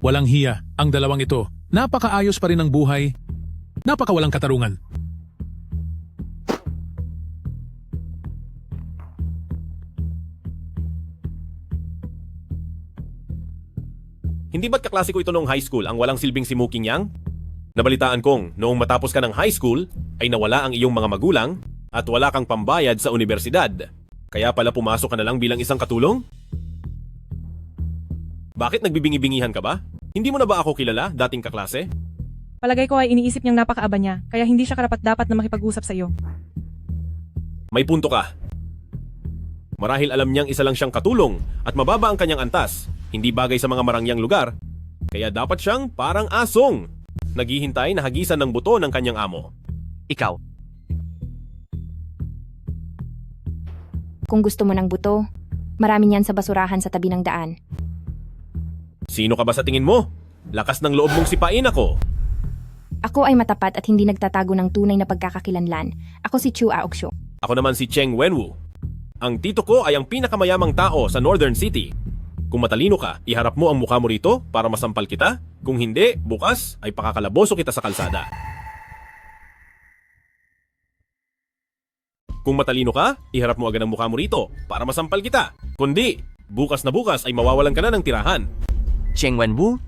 Walang hiya ang dalawang ito. Napakaayos pa rin ng buhay. Napakawalang katarungan. Hindi ba't kaklasiko ito noong high school ang walang silbing si Muking Yang? Nabalitaan kong noong matapos ka ng high school ay nawala ang iyong mga magulang at wala kang pambayad sa universidad. Kaya pala pumasok ka na lang bilang isang katulong? Bakit nagbibingi-bingihan ka ba? Hindi mo na ba ako kilala, dating kaklase? Palagay ko ay iniisip niyang napakaaba niya, kaya hindi siya karapat-dapat na makipag-usap sa iyo. May punto ka. Marahil alam niyang isa lang siyang katulong at mababa ang kanyang antas. Hindi bagay sa mga marangyang lugar. Kaya dapat siyang parang asong. Naghihintay na hagisan ng buto ng kanyang amo. Ikaw, Kung gusto mo ng buto, marami niyan sa basurahan sa tabi ng daan. Sino ka ba sa tingin mo? Lakas ng loob mong sipain ako. Ako ay matapat at hindi nagtatago ng tunay na pagkakakilanlan. Ako si Chu Aoksho. Ako naman si Cheng Wenwu. Ang tito ko ay ang pinakamayamang tao sa Northern City. Kung matalino ka, iharap mo ang mukha mo rito para masampal kita. Kung hindi, bukas ay pakakalaboso kita sa kalsada. Kung matalino ka, iharap mo agad ang mukha mo rito para masampal kita. Kundi, bukas na bukas ay mawawalan ka na ng tirahan. Cheng Wenwu,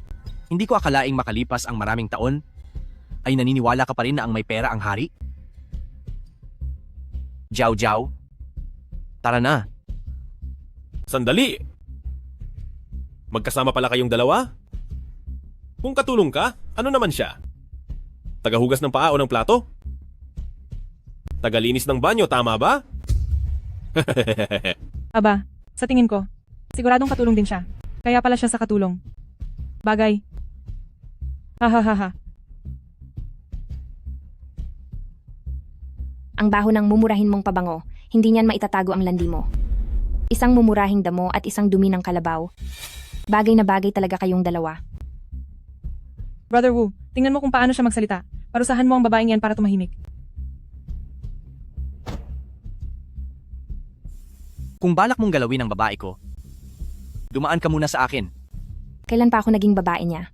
hindi ko akalaing makalipas ang maraming taon, ay naniniwala ka pa rin na ang may pera ang hari? Jiao Jiao, tara na. Sandali! Magkasama pala kayong dalawa? Kung katulong ka, ano naman siya? Tagahugas ng paa o ng plato? Tagalinis ng banyo, tama ba? Aba, sa tingin ko, siguradong katulong din siya. Kaya pala siya sa katulong. Bagay. Hahaha. Ang baho ng mumurahin mong pabango, hindi niyan maitatago ang landi mo. Isang mumurahing damo at isang dumi ng kalabaw. Bagay na bagay talaga kayong dalawa. Brother Wu, tingnan mo kung paano siya magsalita. Parusahan mo ang babaeng yan para tumahimik. Kung balak mong galawin ang babae ko, dumaan ka muna sa akin. Kailan pa ako naging babae niya?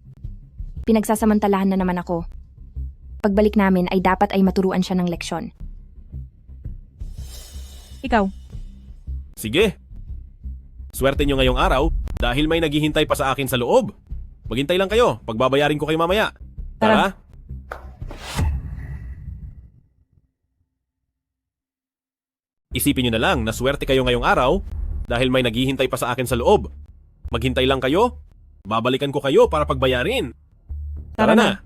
Pinagsasamantalahan na naman ako. Pagbalik namin ay dapat ay maturuan siya ng leksyon. Ikaw, Sige. Swerte nyo ngayong araw dahil may naghihintay pa sa akin sa loob. Maghintay lang kayo, pagbabayarin ko kayo mamaya. Tara. Isipin nyo na lang na swerte kayo ngayong araw dahil may naghihintay pa sa akin sa loob. Maghintay lang kayo, babalikan ko kayo para pagbayarin. Tara na.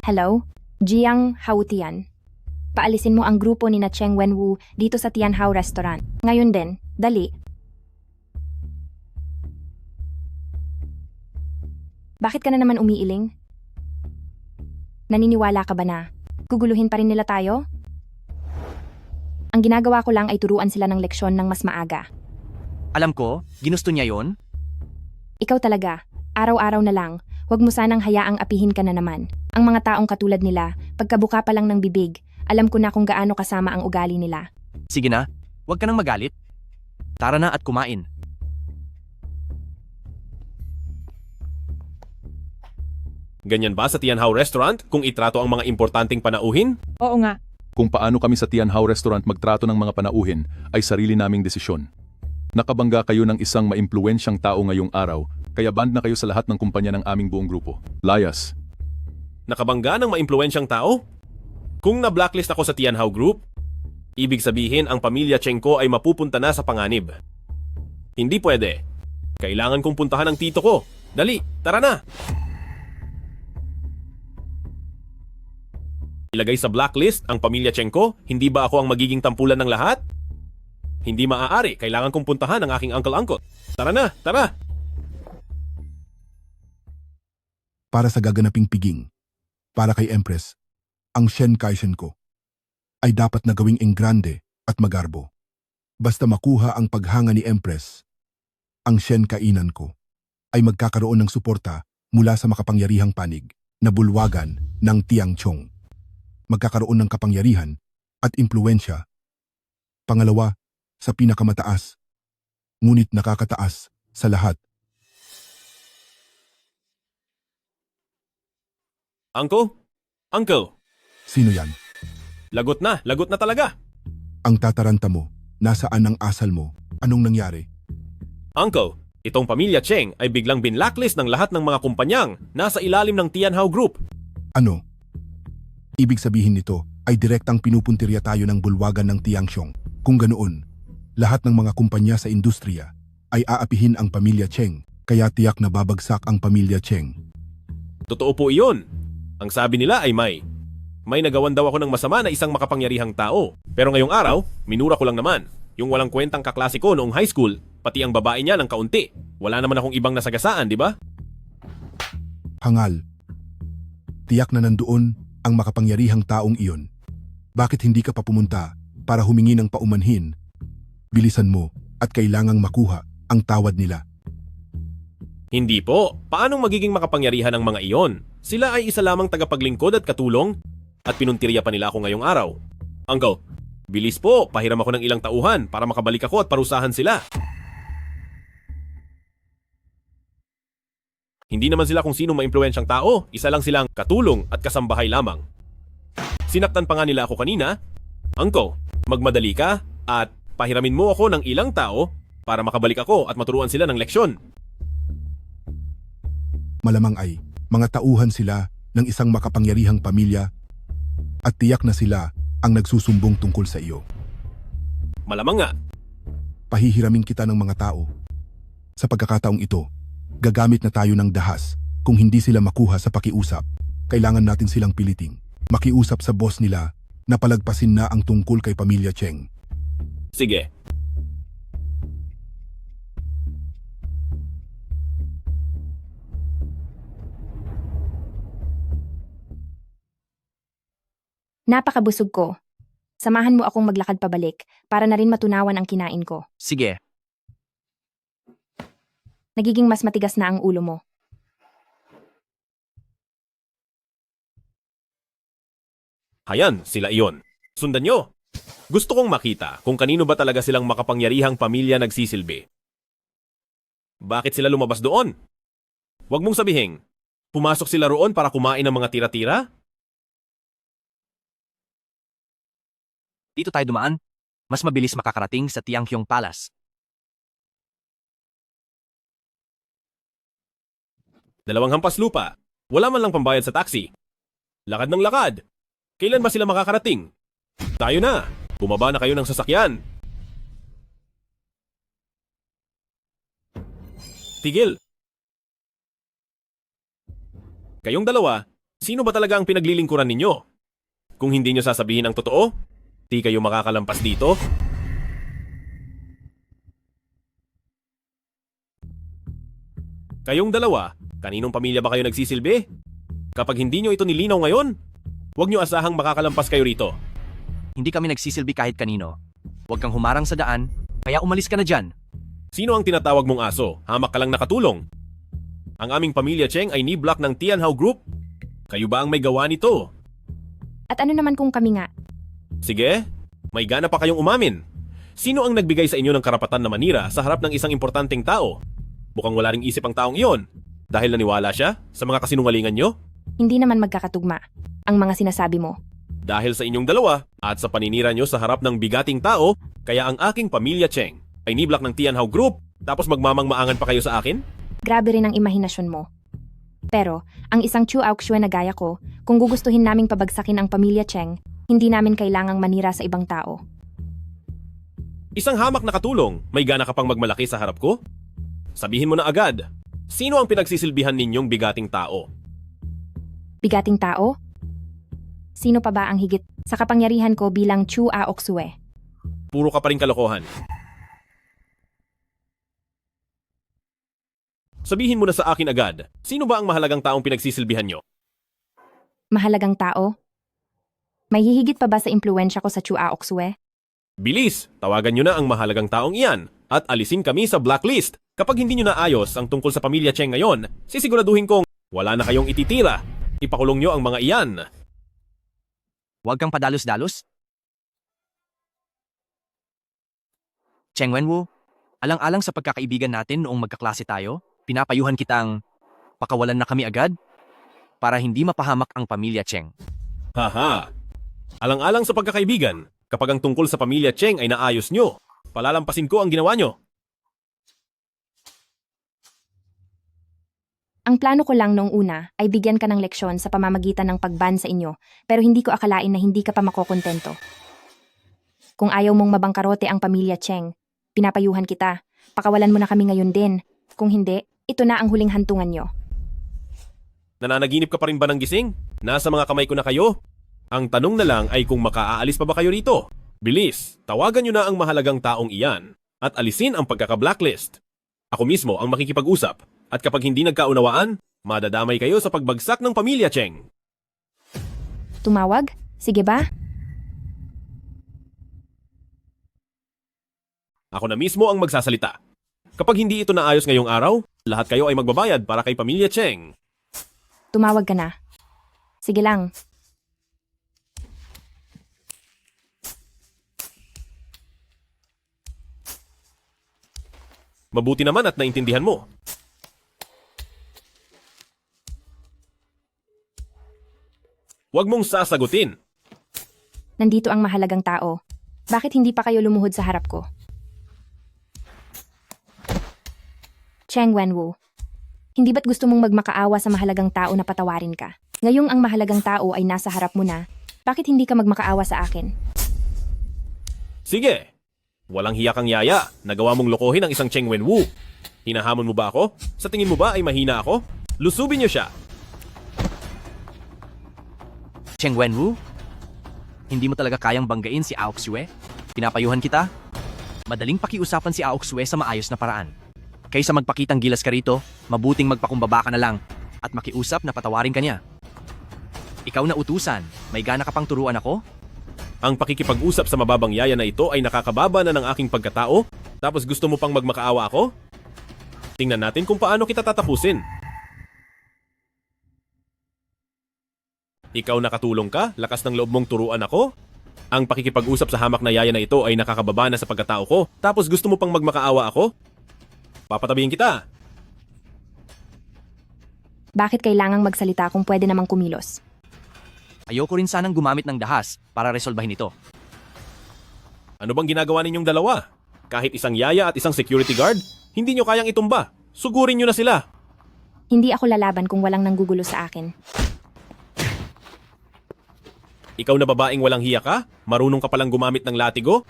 Hello? Jiang Hautian. Paalisin mo ang grupo ni na Cheng Wenwu dito sa Tianhao Restaurant. Ngayon din, dali. Bakit ka na naman umiiling? Naniniwala ka ba na guguluhin pa rin nila tayo? Ang ginagawa ko lang ay turuan sila ng leksyon ng mas maaga. Alam ko, ginusto niya yon. Ikaw talaga, araw-araw na lang, huwag mo sanang hayaang apihin ka na naman. Ang mga taong katulad nila, pagkabuka pa lang ng bibig, alam ko na kung gaano kasama ang ugali nila. Sige na, huwag ka nang magalit. Tara na at kumain. Ganyan ba sa Tianhao Restaurant kung itrato ang mga importanteng panauhin? oo nga. Kung paano kami sa Tianhao Restaurant magtrato ng mga panauhin ay sarili naming desisyon. Nakabangga kayo ng isang maimpluwensyang tao ngayong araw, kaya banned na kayo sa lahat ng kumpanya ng aming buong grupo. Layas. Nakabangga ng maimpluwensyang tao? Kung na-blacklist ako sa Tianhao Group, ibig sabihin ang pamilya Cheng ko ay mapupunta na sa panganib. Hindi pwede. Kailangan kong puntahan ang tito ko. Dali, tara na! Ilagay sa blacklist ang pamilya Cheng ko, hindi ba ako ang magiging tampulan ng lahat? Hindi maaari, kailangan kong puntahan ang aking uncle-uncle. Tara na, tara! Para sa gaganaping piging, para kay Empress, ang Shen Kaisen ko ay dapat na gawing enggrande at magarbo. Basta makuha ang paghanga ni Empress, ang Shen Kainan ko ay magkakaroon ng suporta mula sa makapangyarihang panig na bulwagan ng Tiangchong. Magkakaroon ng kapangyarihan at impluensya. Pangalawa, sa pinakamataas, ngunit nakakataas sa lahat. Uncle? Uncle? Sino yan? Lagot na talaga. Ang tataranta mo, nasaan ang asal mo? Anong nangyari? Uncle, itong pamilya Cheng ay biglang binlacklist ng lahat ng mga kumpanyang nasa ilalim ng Tianhao Group. Ano? Ibig sabihin nito ay direktang pinupuntirya tayo ng bulwagan ng Tiangchong. Kung ganoon, lahat ng mga kumpanya sa industriya ay aapihin ang pamilya Cheng, kaya tiyak na babagsak ang pamilya Cheng. Totoo po iyon. Ang sabi nila ay may nagawan daw ako ng masama na isang makapangyarihang tao. Pero ngayong araw, minura ko lang naman. Yung walang kwentang kaklase ko noong high school, pati ang babae niya ng kaunti. Wala naman akong ibang nasagasaan, di ba? Hangal. Tiyak na nandoon ang makapangyarihang taong iyon. Bakit hindi ka pa pumunta para humingi ng paumanhin? Bilisan mo at kailangang makuha ang tawad nila. Hindi po. Paanong magiging makapangyarihan ang mga iyon? Sila ay isa lamang tagapaglingkod at katulong at pinuntirya pa nila ako ngayong araw. Uncle, bilis po, pahiram ako ng ilang tauhan para makabalik ako at parusahan sila. Hindi naman sila kung sino maimpluwensyang tao, isa lang silang katulong at kasambahay lamang. Sinaktan pa nga nila ako kanina. Uncle, magmadali ka at pahiramin mo ako ng ilang tao para makabalik ako at maturuan sila ng leksyon. Malamang ay mga tauhan sila ng isang makapangyarihang pamilya at tiyak na sila ang nagsusumbong tungkol sa iyo. Malamang nga. Pahihiramin kita ng mga tao. Sa pagkakataong ito, gagamit na tayo ng dahas. Kung hindi sila makuha sa pakiusap, kailangan natin silang piliting makiusap sa boss nila na palagpasin na ang tungkol kay Pamilya Cheng. Sige. Napakabusog ko. Samahan mo akong maglakad pabalik para na rin matunawan ang kinain ko. Sige. Nagiging mas matigas na ang ulo mo. Hayan, sila iyon. Sundan nyo. Gusto kong makita kung kanino ba talaga silang makapangyarihang pamilya nagsisilbi. Bakit sila lumabas doon? Huwag mong sabihin, pumasok sila roon para kumain ng mga tira-tira? Dito tayo dumaan. Mas mabilis makakarating sa Tiangkyong Palace. 2 hampas lupa. Wala man lang pambayad sa taxi. Lakad ng lakad. Kailan ba sila makakarating? Tayo na. Bumaba na kayo ng sasakyan. Tigil. Kayong dalawa, sino ba talaga ang pinaglilingkuran ninyo? Kung hindi nyo sasabihin ang totoo, di kayo makakalampas dito. Kayong dalawa, kaninong pamilya ba kayo nagsisilbi? Kapag hindi nyo ito nilinaw ngayon, huwag nyo asahang makakalampas kayo rito. Hindi kami nagsisilbi kahit kanino. Huwag kang humarang sa daan, kaya umalis ka na dyan. Sino ang tinatawag mong aso? Hamak ka lang nakatulong. Ang aming pamilya Cheng ay ni-block ng Tianhao Group. Kayo ba ang may gawa nito? At ano naman kung kami nga? Sige, may gana pa kayong umamin. Sino ang nagbigay sa inyo ng karapatan na manira sa harap ng isang importanteng tao? Mukhang wala ring isip ang taong iyon. Dahil naniwala siya sa mga kasinungalingan nyo? Hindi naman magkakatugma ang mga sinasabi mo. Dahil sa inyong dalawa at sa paninira nyo sa harap ng bigating tao, kaya ang aking pamilya Cheng ay ni-block ng Tianhao Group tapos magmamang-maangan pa kayo sa akin? Grabe rin ang imahinasyon mo. Pero, ang isang Chu Aoxue na gaya ko, kung gugustuhin naming pabagsakin ang pamilya Cheng, hindi namin kailangang manira sa ibang tao. Isang hamak na katulong, may gana ka pang magmalaki sa harap ko? Sabihin mo na agad, sino ang pinagsisilbihan ninyong bigating tao? Bigating tao? Sino pa ba ang higit sa kapangyarihan ko bilang Chu Aoxue? Puro ka pa rin kalokohan. Sabihin mo na sa akin agad, sino ba ang mahalagang taong pinagsisilbihan nyo? Mahalagang tao? May hihigit pa ba sa impluensya ko sa Chu Aoxue? Bilis! Tawagan nyo na ang mahalagang taong iyan at alisin kami sa blacklist. Kapag hindi nyo naayos ang tungkol sa pamilya Cheng ngayon, sisiguraduhin kong wala na kayong ititira. Ipakulong nyo ang mga iyan. Huwag kang padalos-dalos. Cheng Wenwu, alang-alang sa pagkakaibigan natin noong magkaklase tayo, pinapayuhan kitang pakawalan na kami agad para hindi mapahamak ang pamilya Cheng. Haha! Alang-alang sa pagkakaibigan, kapag ang tungkol sa pamilya Cheng ay naayos nyo, palalampasin ko ang ginawa nyo. Ang plano ko lang noong una ay bigyan ka ng leksyon sa pamamagitan ng pagban sa inyo, pero hindi ko akalain na hindi ka pa makokontento. Kung ayaw mong mabangkarote ang pamilya Cheng, pinapayuhan kita, pakawalan mo na kami ngayon din. Kung hindi, ito na ang huling hantungan nyo. Nananaginip ka pa rin ba ng gising? Nasa mga kamay ko na kayo? Ang tanong na lang ay kung makaalis pa ba kayo rito? Bilis, tawagan nyo na ang mahalagang taong iyan at alisin ang pagkaka-blacklist. Ako mismo ang makikipag-usap at kapag hindi nagkaunawaan, madadamay kayo sa pagbagsak ng pamilya Cheng. Tumawag? Sige ba? Ako na mismo ang magsasalita. Kapag hindi ito naayos ngayong araw, lahat kayo ay magbabayad para kay Pamilya Cheng. Tumawag ka na. Sige lang. Mabuti naman at naintindihan mo. Huwag mong sasagutin. Nandito ang mahalagang tao. Bakit hindi pa kayo lumuhod sa harap ko? Cheng Wenwu, hindi ba't gusto mong magmakaawa sa mahalagang tao na patawarin ka? Ngayong ang mahalagang tao ay nasa harap mo na, bakit hindi ka magmakaawa sa akin? Sige. Walang hiya kang yaya. Nagawa mong lokohin ang isang Cheng Wenwu. Hinahamon mo ba ako? Sa tingin mo ba ay mahina ako? Lusubin niyo siya. Cheng Wenwu? Hindi mo talaga kayang banggain si Aok Sue? Pinapayuhan kita? Madaling pakiusapan si Aok Sue sa maayos na paraan. Kaysa magpakitang gilas ka rito, mabuting magpakumbaba ka na lang at makiusap na patawarin ka niya. Ikaw na utusan, may gana ka pang turuan ako? Ang pakikipag-usap sa mababang yaya na ito ay nakakababa na ng aking pagkatao, tapos gusto mo pang magmakaawa ako? Tingnan natin kung paano kita tatapusin. Ikaw nakatulong ka, lakas ng loob mong turuan ako? Ang pakikipag-usap sa hamak na yaya na ito ay nakakababa na sa pagkatao ko, tapos gusto mo pang magmakaawa ako? Papatabihin kita. Bakit kailangang magsalita kung pwede namang kumilos? Ayoko rin sanang gumamit ng dahas para resolbahin ito. Ano bang ginagawa ninyong dalawa? Kahit isang yaya at isang security guard, hindi nyo kayang itumba. Sugurin nyo na sila. Hindi ako lalaban kung walang nanggugulo sa akin. Ikaw na babaeng walang hiya ka? Marunong ka palang gumamit ng latigo?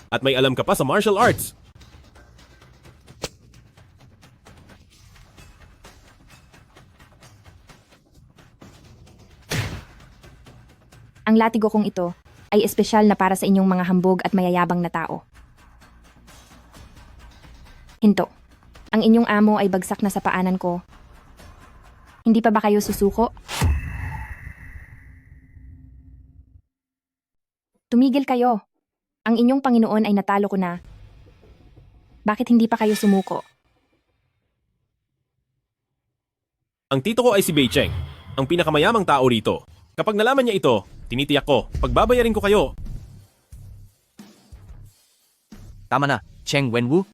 At may alam ka pa sa martial arts. Ang latigo kong ito ay espesyal na para sa inyong mga hambog at mayayabang na tao. Hinto. Ang inyong amo ay bagsak na sa paanan ko. Hindi pa ba kayo susuko? Tumigil kayo. Ang inyong Panginoon ay natalo ko na. Bakit hindi pa kayo sumuko? Ang tito ko ay si Bei Cheng, ang pinakamayamang tao rito. Kapag nalaman niya ito, tinitiyak ko, pagbabayarin ko kayo. Tama na, Cheng Wenwu.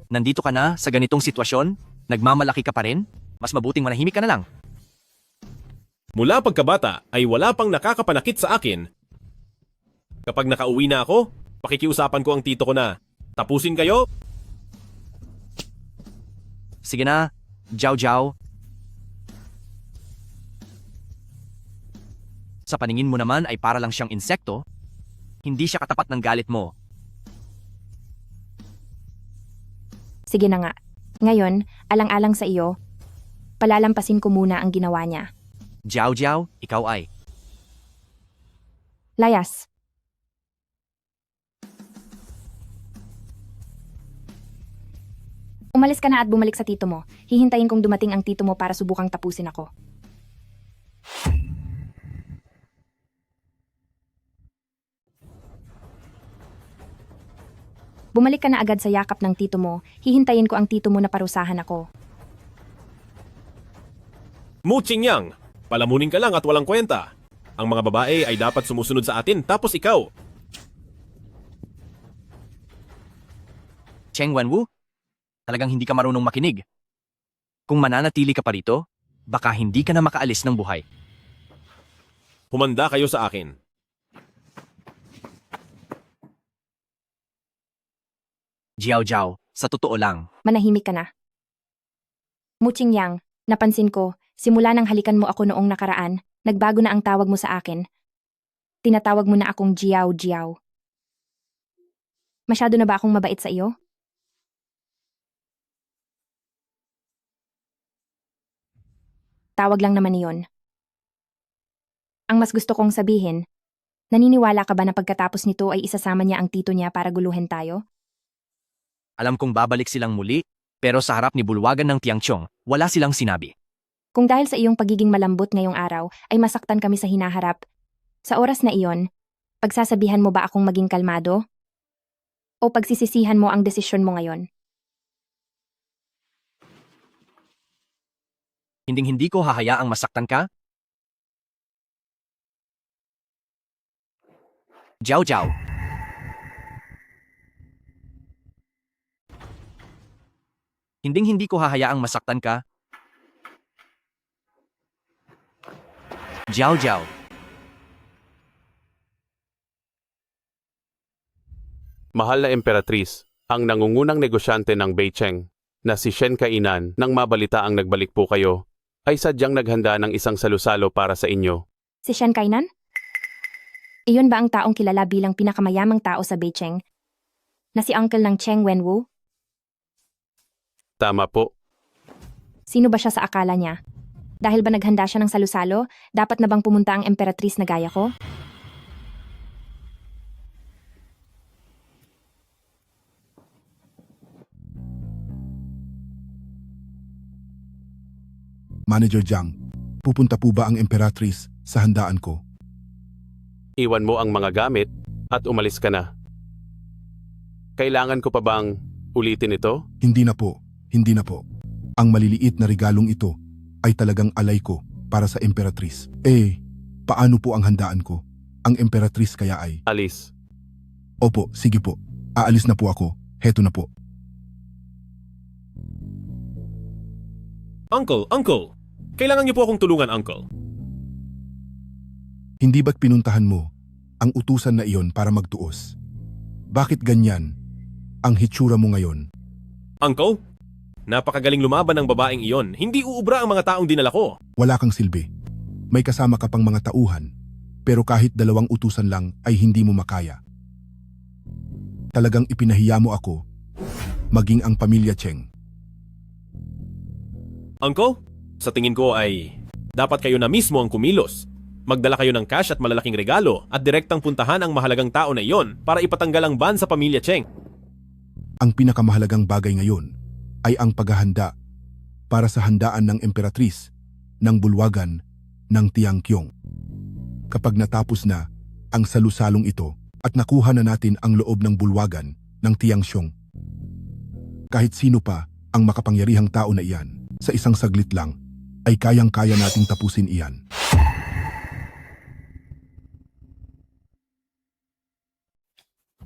Nandito ka na sa ganitong sitwasyon? Nagmamalaki ka pa rin? Mas mabuting manahimik ka na lang. Mula pagkabata ay wala pang nakakapanakit sa akin. Kapag nakauwi na ako, pakikiusapan ko ang tito ko na, tapusin kayo? Sige na, Jiao Jiao. Sa paningin mo naman ay para lang siyang insekto. Hindi siya katapat ng galit mo. Sige na nga. Ngayon, alang-alang sa iyo, palalampasin ko muna ang ginawa niya. Jiao Jiao, ikaw ay. Layas. Umalis ka na at bumalik sa tito mo. Hihintayin kong dumating ang tito mo para subukang tapusin ako. Bumalik ka na agad sa yakap ng tito mo. Hihintayin ko ang tito mo na parusahan ako. Mu Qingyang, palamunin ka lang at walang kwenta. Ang mga babae ay dapat sumusunod sa atin, tapos ikaw. Cheng Wenwu, talagang hindi ka marunong makinig. Kung mananatili ka pa rito, baka hindi ka na makaalis ng buhay. Humanda kayo sa akin. Jiao Jiao, sa totoo lang. Manahimik ka na. Mu Qingyang, napansin ko, simula nang halikan mo ako noong nakaraan, nagbago na ang tawag mo sa akin. Tinatawag mo na akong Jiao Jiao. Masyado na ba akong mabait sa iyo? Tawag lang naman iyon. Ang mas gusto kong sabihin, naniniwala ka ba na pagkatapos nito ay isasama niya ang tito niya para guluhin tayo? Alam kong babalik silang muli, pero sa harap ni Bulwagan ng Tiangchong, wala silang sinabi. Kung dahil sa iyong pagiging malambot ngayong araw ay masaktan kami sa hinaharap, sa oras na iyon, pagsasabihan mo ba akong maging kalmado? O pagsisisihan mo ang desisyon mo ngayon? Hinding-hindi ko hahayaang masaktan ka. Jiao Jiao. Hinding-hindi ko hahayaang masaktan ka. Jiao Jiao. Mahal na Emperatrice, ang nangungunang negosyante ng Beicheng, na si Shen Kainan, nang mabalita ang nagbalik po kayo, ay sadyang naghanda ng isang salusalo para sa inyo. Si Shen Kainan? Iyon ba ang taong kilala bilang pinakamayamang tao sa Beicheng? Na si uncle ng Cheng Wenwu? Tama po. Sino ba siya sa akala niya? Dahil ba naghanda siya ng salusalo, dapat na bang pumunta ang emperatrice na gaya ko? Manager Jiang, pupunta po ba ang Emperatrice sa handaan ko? Iwan mo ang mga gamit at umalis ka na. Kailangan ko pa bang ulitin ito? Hindi na po, hindi na po. Ang maliliit na regalong ito ay talagang alay ko para sa Emperatrice. Paano po ang handaan ko? Ang Emperatrice kaya ay... Alis. Opo, sige po. Aalis na po ako. Heto na po. Uncle! Kailangan niyo po akong tulungan, Uncle. Hindi ba't pinuntahan mo ang utusan na iyon para magtuos? Bakit ganyan ang hitsura mo ngayon? Uncle? Napakagaling lumaban ng babaeng iyon. Hindi uubra ang mga taong dinala ko. Wala kang silbi. May kasama ka pang mga tauhan, pero kahit 2 utusan lang ay hindi mo makaya. Talagang ipinahiya mo ako, maging ang pamilya Cheng. Uncle, sa tingin ko ay dapat kayo na mismo ang kumilos. Magdala kayo ng cash at malalaking regalo at direktang puntahan ang mahalagang tao na iyon para ipatanggal ang ban sa pamilya Cheng. Ang pinakamahalagang bagay ngayon ay ang paghahanda para sa handaan ng Emperatrice ng bulwagan ng Tiangqiong. Kapag natapos na ang salusalong ito at nakuha na natin ang loob ng bulwagan ng Tiangqiong, kahit sino pa ang makapangyarihang tao na iyan, sa isang saglit lang ay kayang-kaya nating tapusin iyan.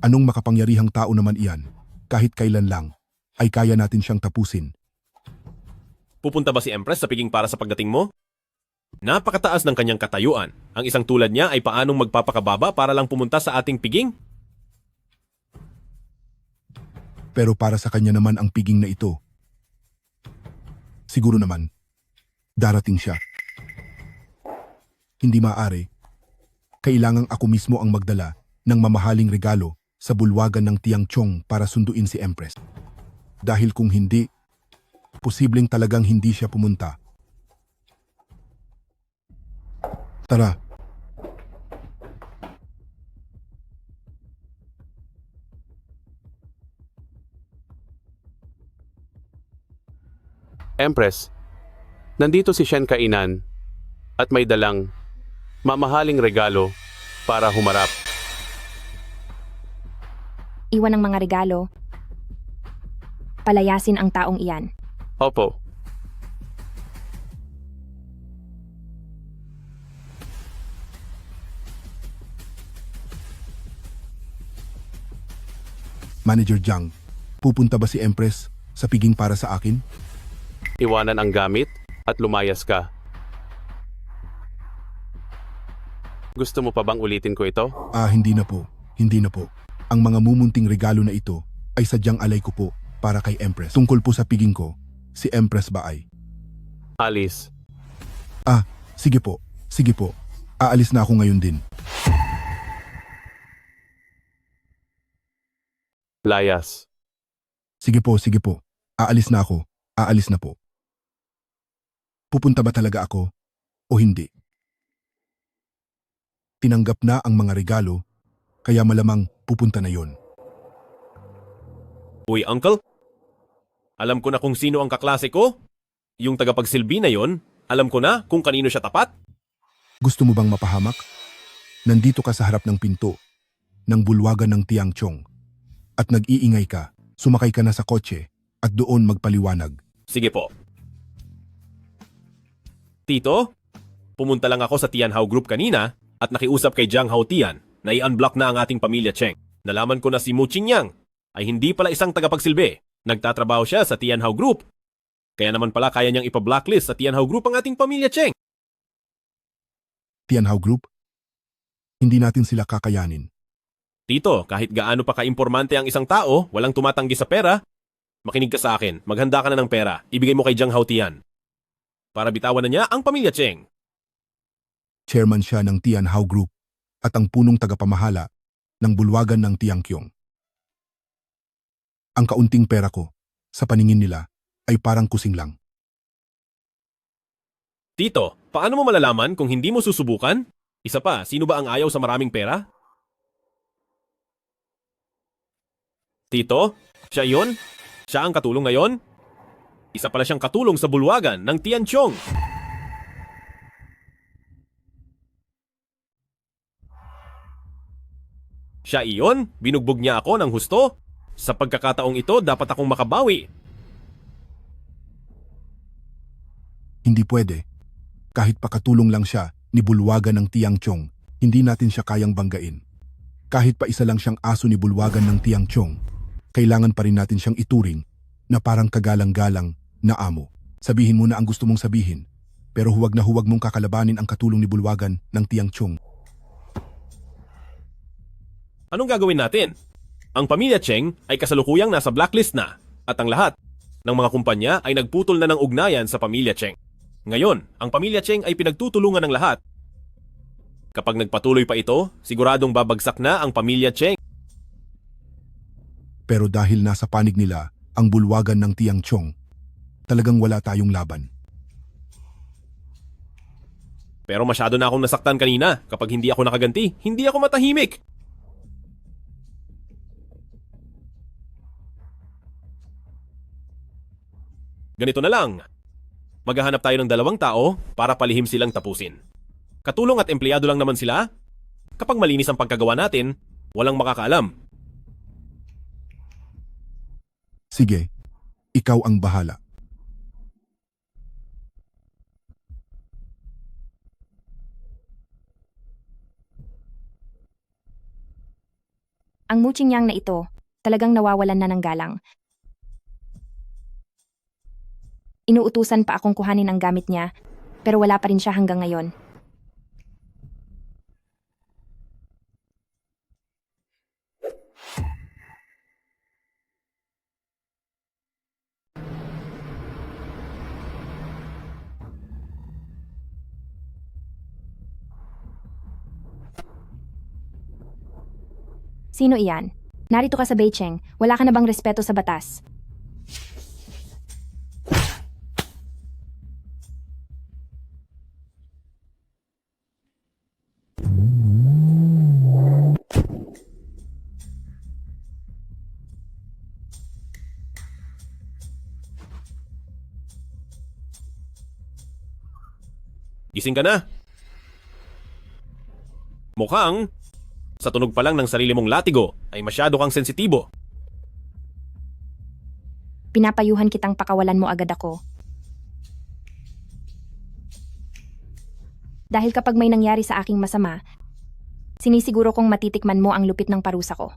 Anong makapangyarihang tao naman iyan, kahit kailan lang, ay kaya natin siyang tapusin. Pupunta ba si Empress sa piging para sa pagdating mo? Napakataas ng kanyang katayuan. Ang isang tulad niya ay paanong magpapakababa para lang pumunta sa ating piging? Pero para sa kanya naman ang piging na ito, siguro naman, darating siya. Hindi maaari. Kailangang ako mismo ang magdala ng mamahaling regalo sa bulwagan ng Tiangqiong para sunduin si Empress. Dahil kung hindi, posibleng talagang hindi siya pumunta. Tara. Empress, nandito si Shen Kainan at may dalang mamahaling regalo para humarap. Iwan ang mga regalo. Palayasin ang taong iyan. Opo. Manager Jiang, pupunta ba si Empress sa piging para sa akin? Iwanan ang gamit at lumayas ka. Gusto mo pa bang ulitin ko ito? Hindi na po. Hindi na po. Ang mga mumunting regalo na ito ay sadyang alay ko po para kay Empress. Tungkol po sa piging ko, si Empress ba ay? Alis. Sige po. Sige po. Aalis na ako ngayon din. Layas. Sige po, sige po. Aalis na ako. Aalis na po. Pupunta ba talaga ako o hindi? Tinanggap na ang mga regalo, kaya malamang pupunta na yon. Uy, Uncle? Alam ko na kung sino ang kaklase ko. Yung tagapagsilbi na yon, alam ko na kung kanino siya tapat. Gusto mo bang mapahamak? Nandito ka sa harap ng pinto ng bulwagan ng Tiangqiong at nag-iingay ka, sumakay ka na sa kotse at doon magpaliwanag. Sige po. Tito, pumunta lang ako sa Tianhao Group kanina at nakiusap kay Jiang Hao Tian na i-unblock na ang ating pamilya Cheng. Nalaman ko na si Mu Qingyang ay hindi pala isang tagapagsilbi. Nagtatrabaho siya sa Tianhao Group. Kaya naman pala kaya niyang ipa-blacklist sa Tianhao Group ang ating pamilya Cheng. Tianhao Group? Hindi natin sila kakayanin. Tito, kahit gaano pa ka-impormante ang isang tao, walang tumatanggi sa pera, makinig ka sa akin, maghanda ka na ng pera, ibigay mo kay Jiang Hao Tian. Para bitawan na niya ang pamilya Cheng. Chairman siya ng Tianhao Group at ang punong tagapamahala ng bulwagan ng Tiangqiong. Ang kaunting pera ko, sa paningin nila, ay parang kusing lang. Tito, paano mo malalaman kung hindi mo susubukan? Isa pa, sino ba ang ayaw sa maraming pera? Tito, siya yun? Siya ang katulong ngayon? Isa pala siyang katulong sa bulwagan ng Tianqiong. Siya iyon? Binugbog niya ako ng husto? Sa pagkakataong ito, dapat akong makabawi. Hindi pwede. Kahit pakatulong lang siya ni bulwagan ng Tiangqiong, hindi natin siya kayang banggain. Kahit pa isa lang siyang aso ni bulwagan ng Tiangqiong, kailangan pa rin natin siyang ituring na parang kagalang-galang na amo. Sabihin mo na ang gusto mong sabihin, pero huwag na huwag mong kakalabanin ang katulong ni bulwagan ng Tiangqiong. Anong gagawin natin? Ang pamilya Cheng ay kasalukuyang nasa blacklist na at ang lahat ng mga kumpanya ay nagputol na ng ugnayan sa pamilya Cheng. Ngayon, ang pamilya Cheng ay pinagtutulungan ng lahat. Kapag nagpatuloy pa ito, siguradong babagsak na ang pamilya Cheng. Pero dahil nasa panig nila ang bulwagan ng Tiangqiong, talagang wala tayong laban. Pero masyado na akong nasaktan kanina. Kapag hindi ako nakaganti, hindi ako matahimik. Ganito na lang. Maghahanap tayo ng 2 tao para palihim silang tapusin. Katulong at empleyado lang naman sila. Kapag malinis ang pagkagawa natin, walang makakaalam. Sige, ikaw ang bahala. Ang Mu Qingyang na ito, talagang nawawalan na ng galang. Inuutusan pa akong kuhanin ang gamit niya, pero wala pa rin siya hanggang ngayon. Sino iyan? Narito ka sa Beicheng, wala ka na bang respeto sa batas? Gising ka na. Mukhang, sa tunog pa lang ng sarili mong latigo, ay masyado kang sensitibo. Pinapayuhan kitang pakawalan mo agad ako. Dahil kapag may nangyari sa aking masama, sinisiguro kong matitikman mo ang lupit ng parusa ko.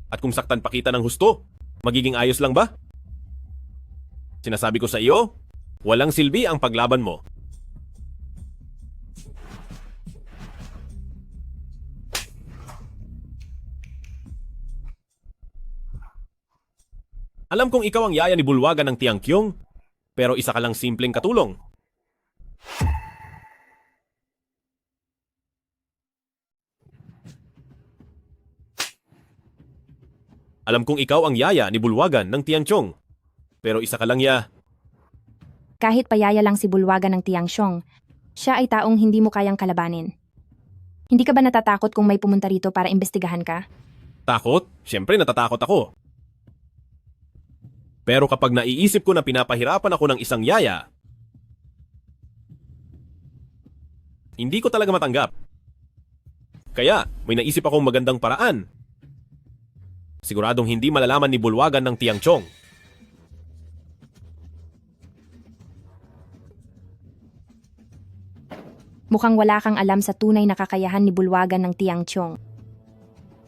At kung saktan pa kita ng husto, magiging ayos lang ba? Sinasabi ko sa iyo, walang silbi ang paglaban mo. Alam kong ikaw ang yaya ni bulwagan ng Tiangqiong, pero isa ka lang simpleng katulong. Alam kong ikaw ang yaya ni bulwagan ng Tiangqiong, pero isa ka lang Kahit payaya lang si bulwagan ng Tiangqiong, siya ay taong hindi mo kayang kalabanin. Hindi ka ba natatakot kung may pumunta rito para imbestigahan ka? Takot? Siyempre natatakot ako. Pero kapag naiisip ko na pinapahirapan ako ng isang yaya, hindi ko talaga matanggap. Kaya may naisip akong magandang paraan. Siguradong hindi malalaman ni Bulwagan ng Tiang Chong. Mukhang wala kang alam sa tunay na kakayahan ni Bulwagan ng Tiang Chong.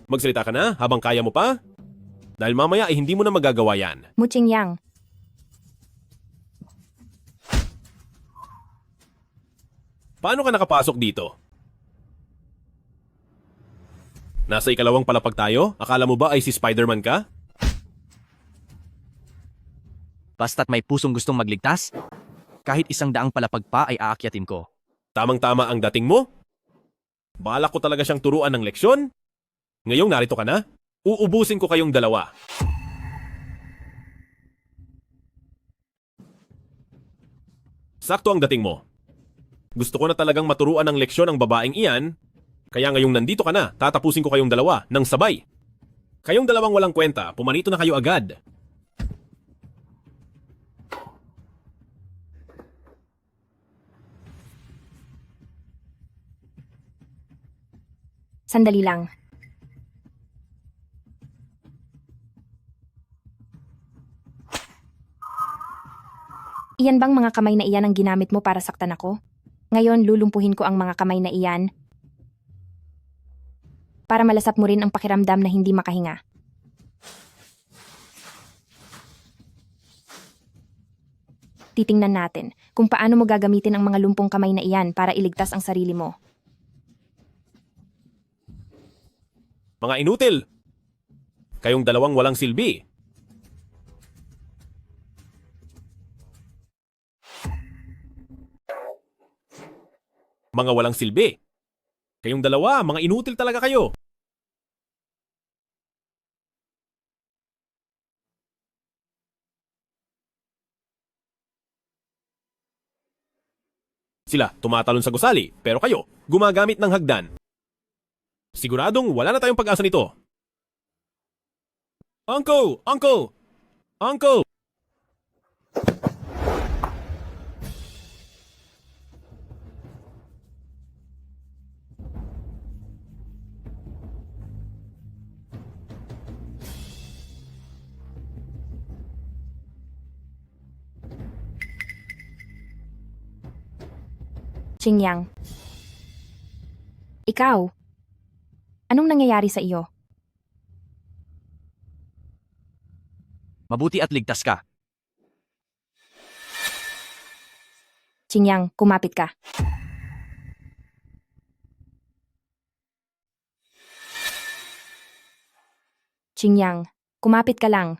Magsalita ka na habang kaya mo pa? Dahil mamaya ay hindi mo na magagawa yan. Muching Yang, Paano ka nakapasok dito? Nasa ikalawang palapag tayo? Akala mo ba ay si Spider-Man ka? Basta't may pusong gustong magligtas, kahit 100 palapag pa ay aakyatin ko. Tamang-tama ang dating mo? Balak ko talaga siyang turuan ng leksyon? Ngayong narito ka na? Uubusin ko kayong dalawa. Sakto ang dating mo. Gusto ko na talagang maturuan ng leksyon ang babaeng iyan, kaya ngayong nandito ka na, tatapusin ko kayong dalawa ng sabay. Kayong dalawang walang kwenta, pumanito na kayo agad. sandali lang. Iyan bang mga kamay na iyan ang ginamit mo para saktan ako? Ngayon, lulumpuhin ko ang mga kamay na iyan para malasap mo rin ang pakiramdam na hindi makahinga. Titingnan natin kung paano mo gagamitin ang mga lumpong kamay na iyan para iligtas ang sarili mo. Mga inutil! Kayong dalawang walang silbi. Mga walang silbi. Kayong dalawa, mga inutil talaga kayo. Sila tumatalon sa gusali, pero kayo gumagamit ng hagdan. Siguradong wala na tayong pag-asa nito. Uncle! Uncle! Uncle! Qingyang. Ikaw, anong nangyayari sa iyo? Mabuti at ligtas ka. Qingyang, kumapit ka. Qingyang, kumapit ka lang.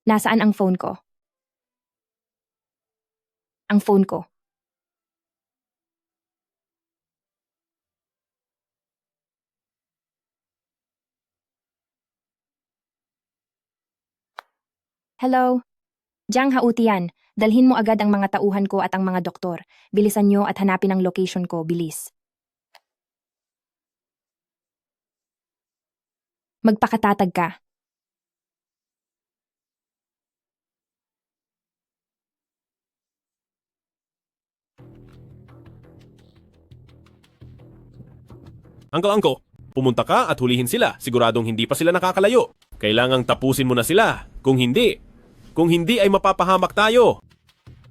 Nasaan ang phone ko? Ang phone ko. Hello? Jiang Hautian, dalhin mo agad ang mga tauhan ko at ang mga doktor. Bilisan nyo at hanapin ang location ko, bilis. Magpakatatag ka. Uncle, pumunta ka at hulihin sila. Siguradong hindi pa sila nakakalayo. Kailangang tapusin mo na sila. Kung hindi ay mapapahamak tayo.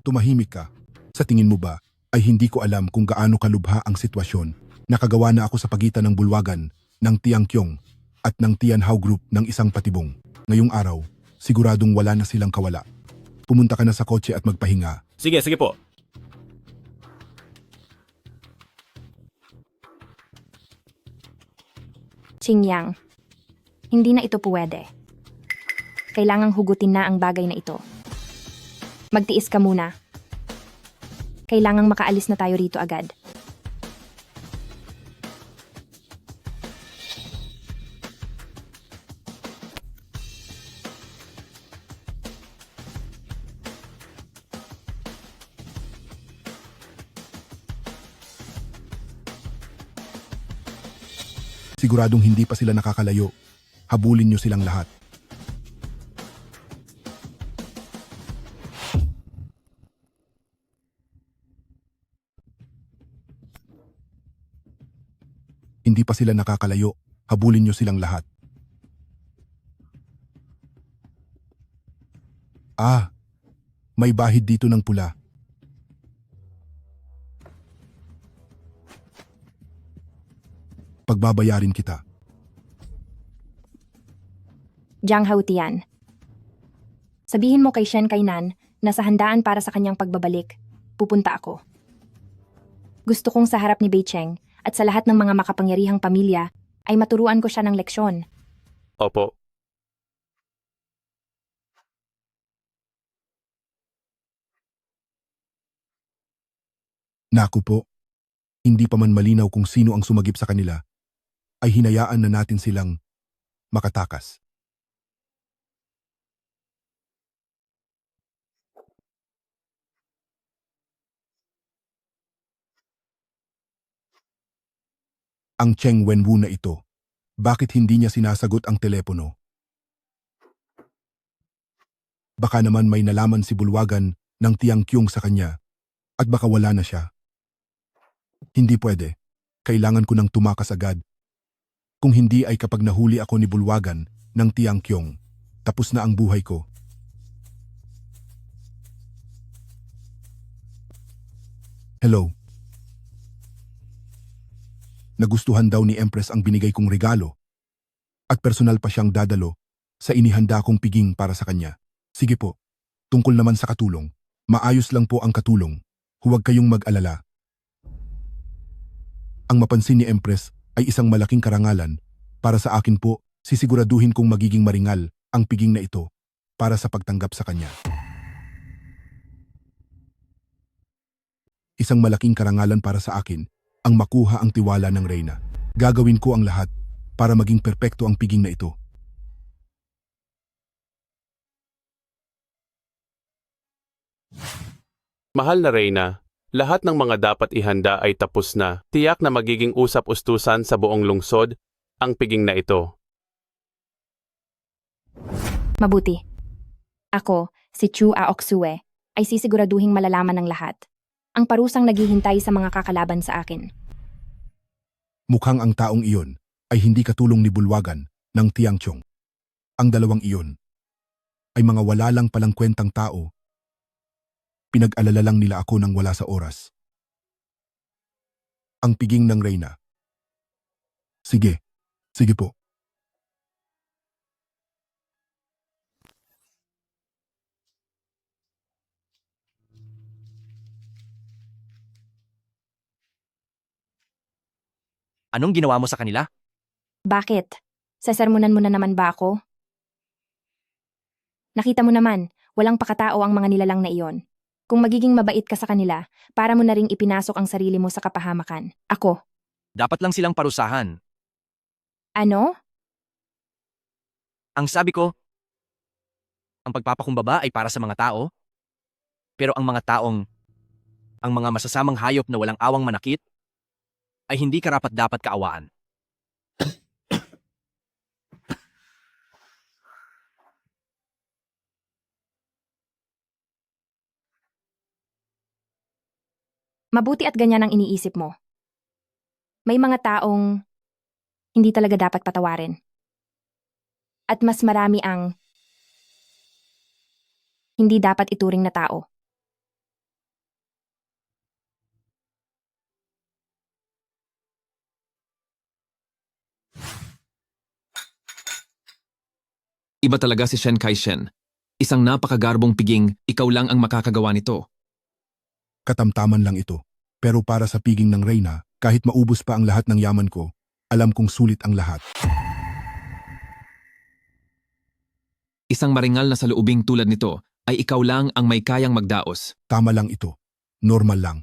Tumahimik ka. Sa tingin mo ba, ay hindi ko alam kung gaano kalubha ang sitwasyon. Nakagawa na ako sa pagitan ng Bulwagan, ng Tiangkyong, at ng Tianhao Group ng isang patibong. Ngayong araw, siguradong wala na silang kawala. Pumunta ka na sa kotse at magpahinga. Sige po. Qingyang, hindi na ito puwede. Kailangang hugutin na ang bagay na ito. Magtiis ka muna. Kailangang makaalis na tayo rito agad. Siguradong hindi pa sila nakakalayo. Habulin niyo silang lahat. Hindi pa sila nakakalayo. Habulin niyo silang lahat. Ah, may bahid dito ng pula. Pagbabayarin kita. Jiang Haotian. Sabihin mo kay Shen Kainan na sa handaan para sa kanyang pagbabalik, pupunta ako. Gusto kong sa harap ni Bei Cheng at sa lahat ng mga makapangyarihang pamilya ay maturuan ko siya ng leksyon. Opo. Naku po, hindi pa man malinaw kung sino ang sumagip sa kanila, ay hinayaan na natin silang makatakas. Ang Cheng Wenwu na ito, bakit hindi niya sinasagot ang telepono? Baka naman may nalaman si Bulwagan ng Tiang Kyung sa kanya at baka wala na siya. Hindi pwede. Kailangan ko nang tumakas agad. Kung hindi ay kapag nahuli ako ni Bulwagan ng Tiang Kyung, tapos na ang buhay ko. Hello. Nagustuhan daw ni Empress ang binigay kong regalo at personal pa siyang dadalo sa inihanda kong piging para sa kanya. Sige po, tungkol naman sa katulong. Maayos lang po ang katulong. Huwag kayong mag-alala. Ang mapansin ni Empress ay isang malaking karangalan. Para sa akin po, sisiguraduhin kong magiging maringal ang piging na ito para sa pagtanggap sa kanya. Isang malaking karangalan para sa akin ang makuha ang tiwala ng Reyna. Gagawin ko ang lahat para maging perpekto ang piging na ito. Mahal na Reyna, lahat ng mga dapat ihanda ay tapos na. Tiyak na magiging usap-ustusan sa buong lungsod ang piging na ito. Mabuti. Ako, si Chu Aoksue, ay sisiguraduhing malalaman ng lahat. Ang parusang naghihintay sa mga kakalaban sa akin. Mukhang ang taong iyon ay hindi katulong ni Bulwagan ng Tiang Chong. Ang dalawang iyon ay mga wala lang palang kwentang tao. Pinag-alala lang nila ako nang wala sa oras. Ang piging ng Reyna. Sige, sige po. Anong ginawa mo sa kanila? Bakit? Sasermonan mo na naman ba ako? Nakita mo naman, walang pakatao ang mga nilalang na iyon. Kung magiging mabait ka sa kanila, para mo na ring ipinasok ang sarili mo sa kapahamakan. Ako. Dapat lang silang parusahan. Ano? Ang sabi ko, ang pagpapakumbaba ay para sa mga tao, pero ang mga masasamang hayop na walang awang manakit, ay hindi karapat-dapat kaawaan. Mabuti at ganyan ang iniisip mo. May mga taong hindi talaga dapat patawarin. At mas marami ang hindi dapat ituring na tao. Iba talaga si Shen Kai-shen. Isang napakagarbong piging, ikaw lang ang makakagawa nito. Katamtaman lang ito. Pero para sa piging ng Reyna, kahit maubos pa ang lahat ng yaman ko, alam kong sulit ang lahat. Isang maringal na saluubing tulad nito ay ikaw lang ang may kayang magdaos. Tama lang ito. Normal lang.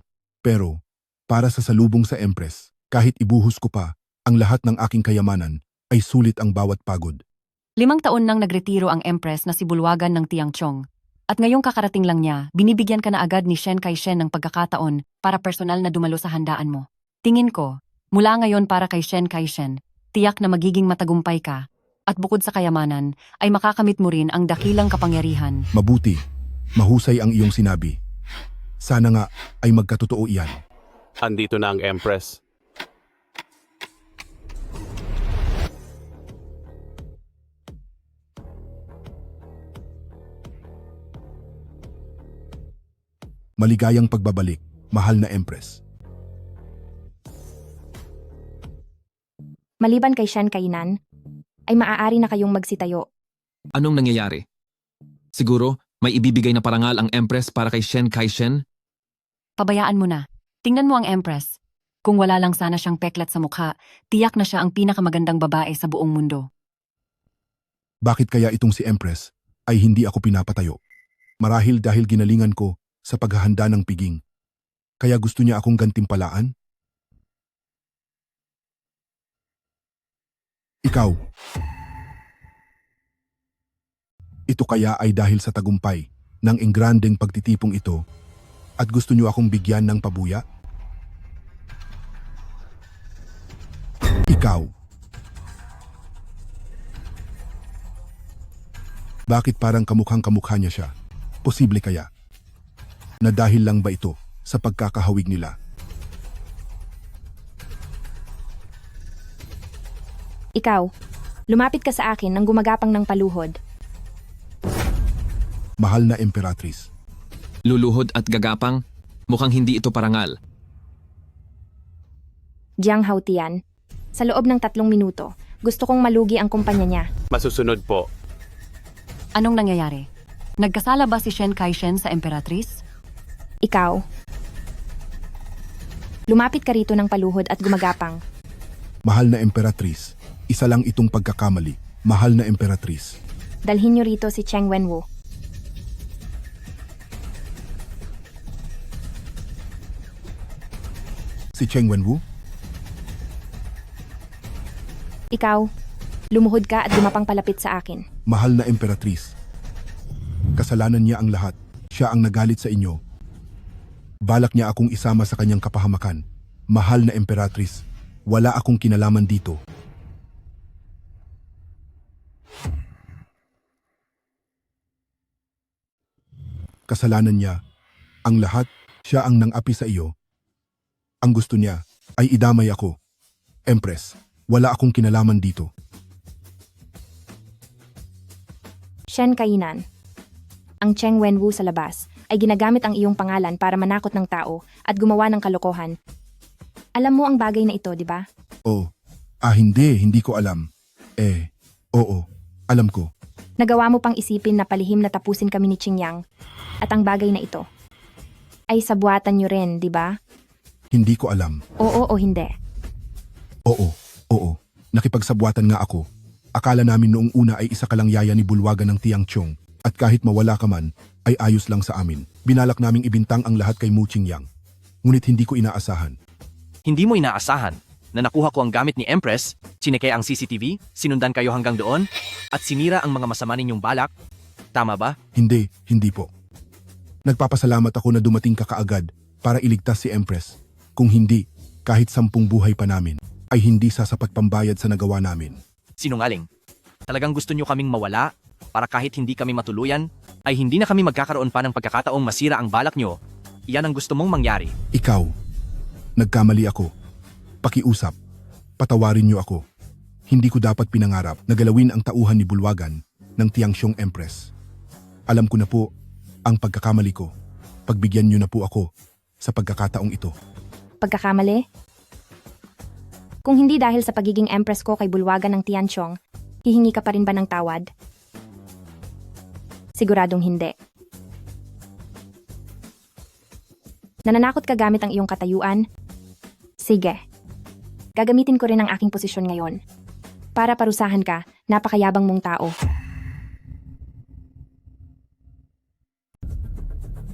Pero, para sa salubong sa Empress, kahit ibuhos ko pa, ang lahat ng aking kayamanan ay sulit ang bawat pagod. 5 taon nang nagretiro ang Empress na si Bulwagan ng Tiang Chong. At ngayong kakarating lang niya, binibigyan ka na agad ni Shen Kai-shen ng pagkakataon para personal na dumalo sa handaan mo. Tingin ko, mula ngayon para kay Shen Kai-shen, tiyak na magiging matagumpay ka. At bukod sa kayamanan, ay makakamit mo rin ang dakilang kapangyarihan. Mabuti. Mahusay ang iyong sinabi. Sana nga ay magkatotoo iyan. Andito na ang Empress. Maligayang pagbabalik, mahal na Empress. Maliban kay Shen Kainan, ay maaari na kayong magsitayo. Anong nangyayari? Siguro, may ibibigay na parangal ang Empress para kay Shen Kai-shen? Pabayaan mo na. Tingnan mo ang Empress. Kung wala lang sana siyang peklat sa mukha, tiyak na siya ang pinakamagandang babae sa buong mundo. Bakit kaya itong si Empress ay hindi ako pinapatayo? Marahil dahil ginalingan ko sa paghahanda ng piging. Kaya gusto niya akong gantimpalaan? Ikaw. Ito kaya ay dahil sa tagumpay ng engrandeng pagtitipong ito at gusto niyo akong bigyan ng pabuya? Ikaw. Bakit parang kamukhang-kamukha niya siya? Posible kaya? Na dahil lang ba ito sa pagkakahawig nila? Ikaw, lumapit ka sa akin nang gumagapang ng paluhod. Mahal na Emperatrice. Luluhod at gagapang? Mukhang hindi ito parangal. Jiang Haotian, sa loob ng 3 minuto, gusto kong malugi ang kumpanya niya. Masusunod po. Anong nangyayari? Nagkasala ba si Shen Kai-shen sa Emperatrice? Ikaw. Lumapit ka rito ng paluhod at gumagapang. Mahal na Emperatrice, isa lang itong pagkakamali. Mahal na Emperatrice. Dalhin niyo rito si Cheng Wenwu. Si Cheng Wenwu? Ikaw, lumuhod ka at gumapang palapit sa akin. Mahal na Emperatrice. Kasalanan niya ang lahat. Siya ang nagalit sa inyo. Balak niya akong isama sa kanyang kapahamakan. Mahal na Emperatrice, wala akong kinalaman dito. Kasalanan niya. Ang lahat, siya ang nang-api sa iyo. Ang gusto niya ay idamay ako. Empress, wala akong kinalaman dito. Shen Kainan. Ang Cheng Wenwu sa labas ay ginagamit ang iyong pangalan para manakot ng tao at gumawa ng kalokohan. Alam mo ang bagay na ito, di ba? Oh, hindi ko alam. Oo, alam ko. Nagawa mo pang isipin na palihim na tapusin kami ni Qingyang at ang bagay na ito ay sabuatan niyo rin, di ba? Hindi ko alam. Oo o hindi. Oo. Nakipagsabwatan nga ako. Akala namin noong una ay isa ka lang yaya ni Bulwagan ng Tiangchong. At kahit mawala ka man, ay ayos lang sa amin. Binalak naming ibintang ang lahat kay Mu Qingyang. Ngunit hindi ko inaasahan. Hindi mo inaasahan na nakuha ko ang gamit ni Empress, sinekay ang CCTV, sinundan kayo hanggang doon, at sinira ang mga masama ninyong balak? Tama ba? Hindi po. Nagpapasalamat ako na dumating ka kaagad para iligtas si Empress. Kung hindi, kahit 10 buhay pa namin, ay hindi sasapat pambayad sa nagawa namin. Sinungaling. Talagang gusto nyo kaming mawala para kahit hindi kami matuluyan, ay hindi na kami magkakaroon pa ng pagkakataong masira ang balak nyo. Iyan ang gusto mong mangyari. Ikaw, nagkamali ako. Pakiusap, patawarin niyo ako. Hindi ko dapat pinangarap na galawin ang tauhan ni Bulwagan ng Tiangchong Empress. Alam ko na po ang pagkakamali ko. Pagbigyan niyo na po ako sa pagkakataong ito. Pagkakamali? Kung hindi dahil sa pagiging Empress ko kay Bulwagan ng Tianchong, hihingi ka pa rin ba ng tawad? Siguradong hindi. Nananakot ka gamit ang iyong katayuan? Sige. Gagamitin ko rin ang aking posisyon ngayon. Para parusahan ka, napakayabang mong tao.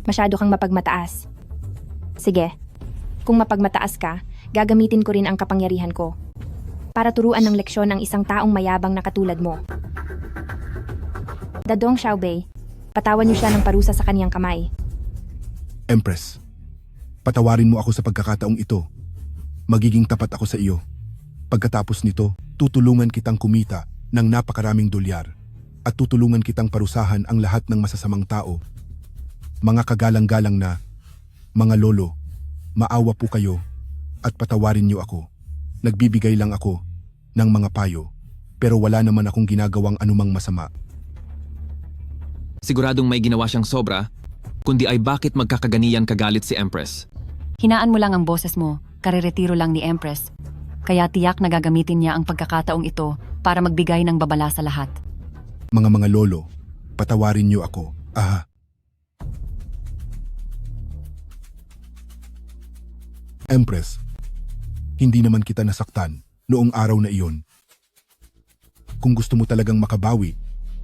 Masyado kang mapagmataas. Sige. Kung mapagmataas ka, gagamitin ko rin ang kapangyarihan ko. Para turuan ng leksyon ang isang taong mayabang na katulad mo. Dadong Xiaobei, patawan niyo siya ng parusa sa kaniyang kamay. Empress, patawarin mo ako sa pagkakataong ito. Magiging tapat ako sa iyo. Pagkatapos nito, tutulungan kitang kumita ng napakaraming dolyar at tutulungan kitang parusahan ang lahat ng masasamang tao. Mga kagalang-galang na, mga lolo, maawa po kayo at patawarin niyo ako. Nagbibigay lang ako ng mga payo pero wala naman akong ginagawang anumang masama. Siguradong may ginawa siyang sobra, kundi ay bakit magkakaganiyan kagalit si Empress. Hinaan mo lang ang boses mo, kariretiro lang ni Empress. Kaya tiyak na gagamitin niya ang pagkakataong ito para magbigay ng babala sa lahat. Mga lolo, patawarin niyo ako. Empress, hindi naman kita nasaktan noong araw na iyon. Kung gusto mo talagang makabawi,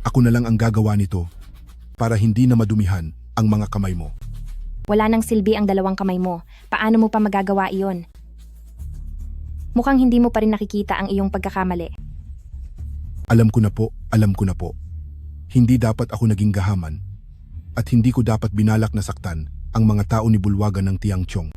ako na lang ang gagawa nito para hindi na madumihan ang mga kamay mo. Wala nang silbi ang dalawang kamay mo. Paano mo pa magagawa iyon? Mukhang hindi mo pa rin nakikita ang iyong pagkakamali. Alam ko na po. Hindi dapat ako naging gahaman at hindi ko dapat binalak na saktan ang mga tao ni Bulwagan ng Tiang Chong.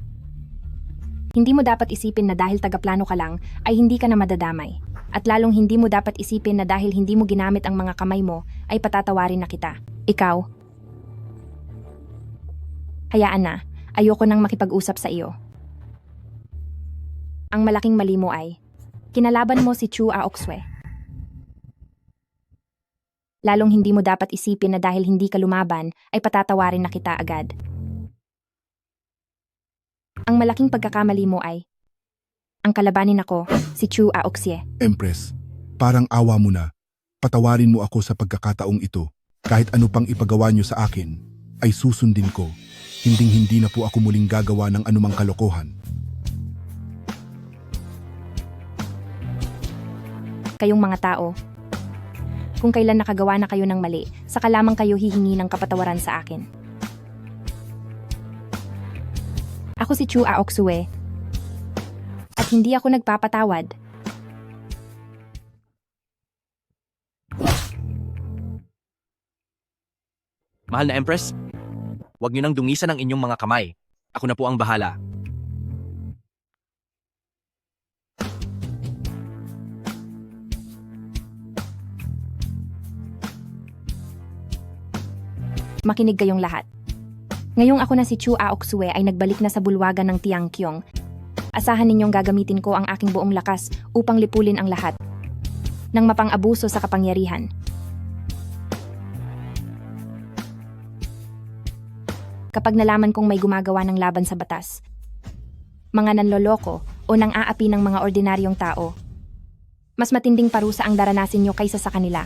Hindi mo dapat isipin na dahil tagaplano ka lang ay hindi ka na madadamay. At lalong hindi mo dapat isipin na dahil hindi mo ginamit ang mga kamay mo ay patatawarin na kita. Ikaw, hayaan na, ayoko nang makipag-usap sa iyo. Ang malaking mali mo ay, kinalaban mo si Chu Aokswe. Lalong hindi mo dapat isipin na dahil hindi ka lumaban ay patatawarin na kita agad. Ang malaking pagkakamali mo ay, ang kalabanin ako, si Chu Aoksye. Empress, parang awa mo na. Patawarin mo ako sa pagkakataong ito. Kahit ano pang ipagawa niyo sa akin, ay susundin ko. Hinding-hindi na po ako muling gagawa ng anumang kalokohan. Kayong mga tao, kung kailan nakagawa na kayo ng mali, saka lamang kayo hihingi ng kapatawaran sa akin. Ako si Chu Aoksue at hindi ako nagpapatawad. Mahal na Empress, huwag niyo nang dungisan ang inyong mga kamay. Ako na po ang bahala. Makinig kayong lahat. Ngayong ako na si Chu Aoksue ay nagbalik na sa bulwagan ng Tiangkyong. Asahan ninyong gagamitin ko ang aking buong lakas upang lipulin ang lahat ng mapang-abuso sa kapangyarihan. Kapag nalaman kong may gumagawa ng laban sa batas, mga nanloloko o nang-aapi ng mga ordinaryong tao, mas matinding parusa ang daranasin nyo kaysa sa kanila.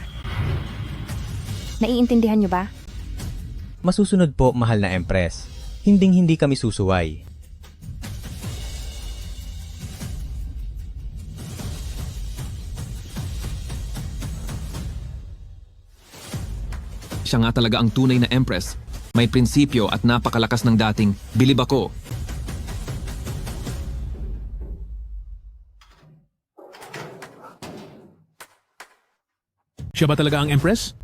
Naiintindihan nyo ba? Masusunod po, mahal na Empress. Hinding-hindi kami susuway. Siya nga talaga ang tunay na Empress. May prinsipyo at napakalakas ng dating bilib ako. Siya ba talaga ang Empress?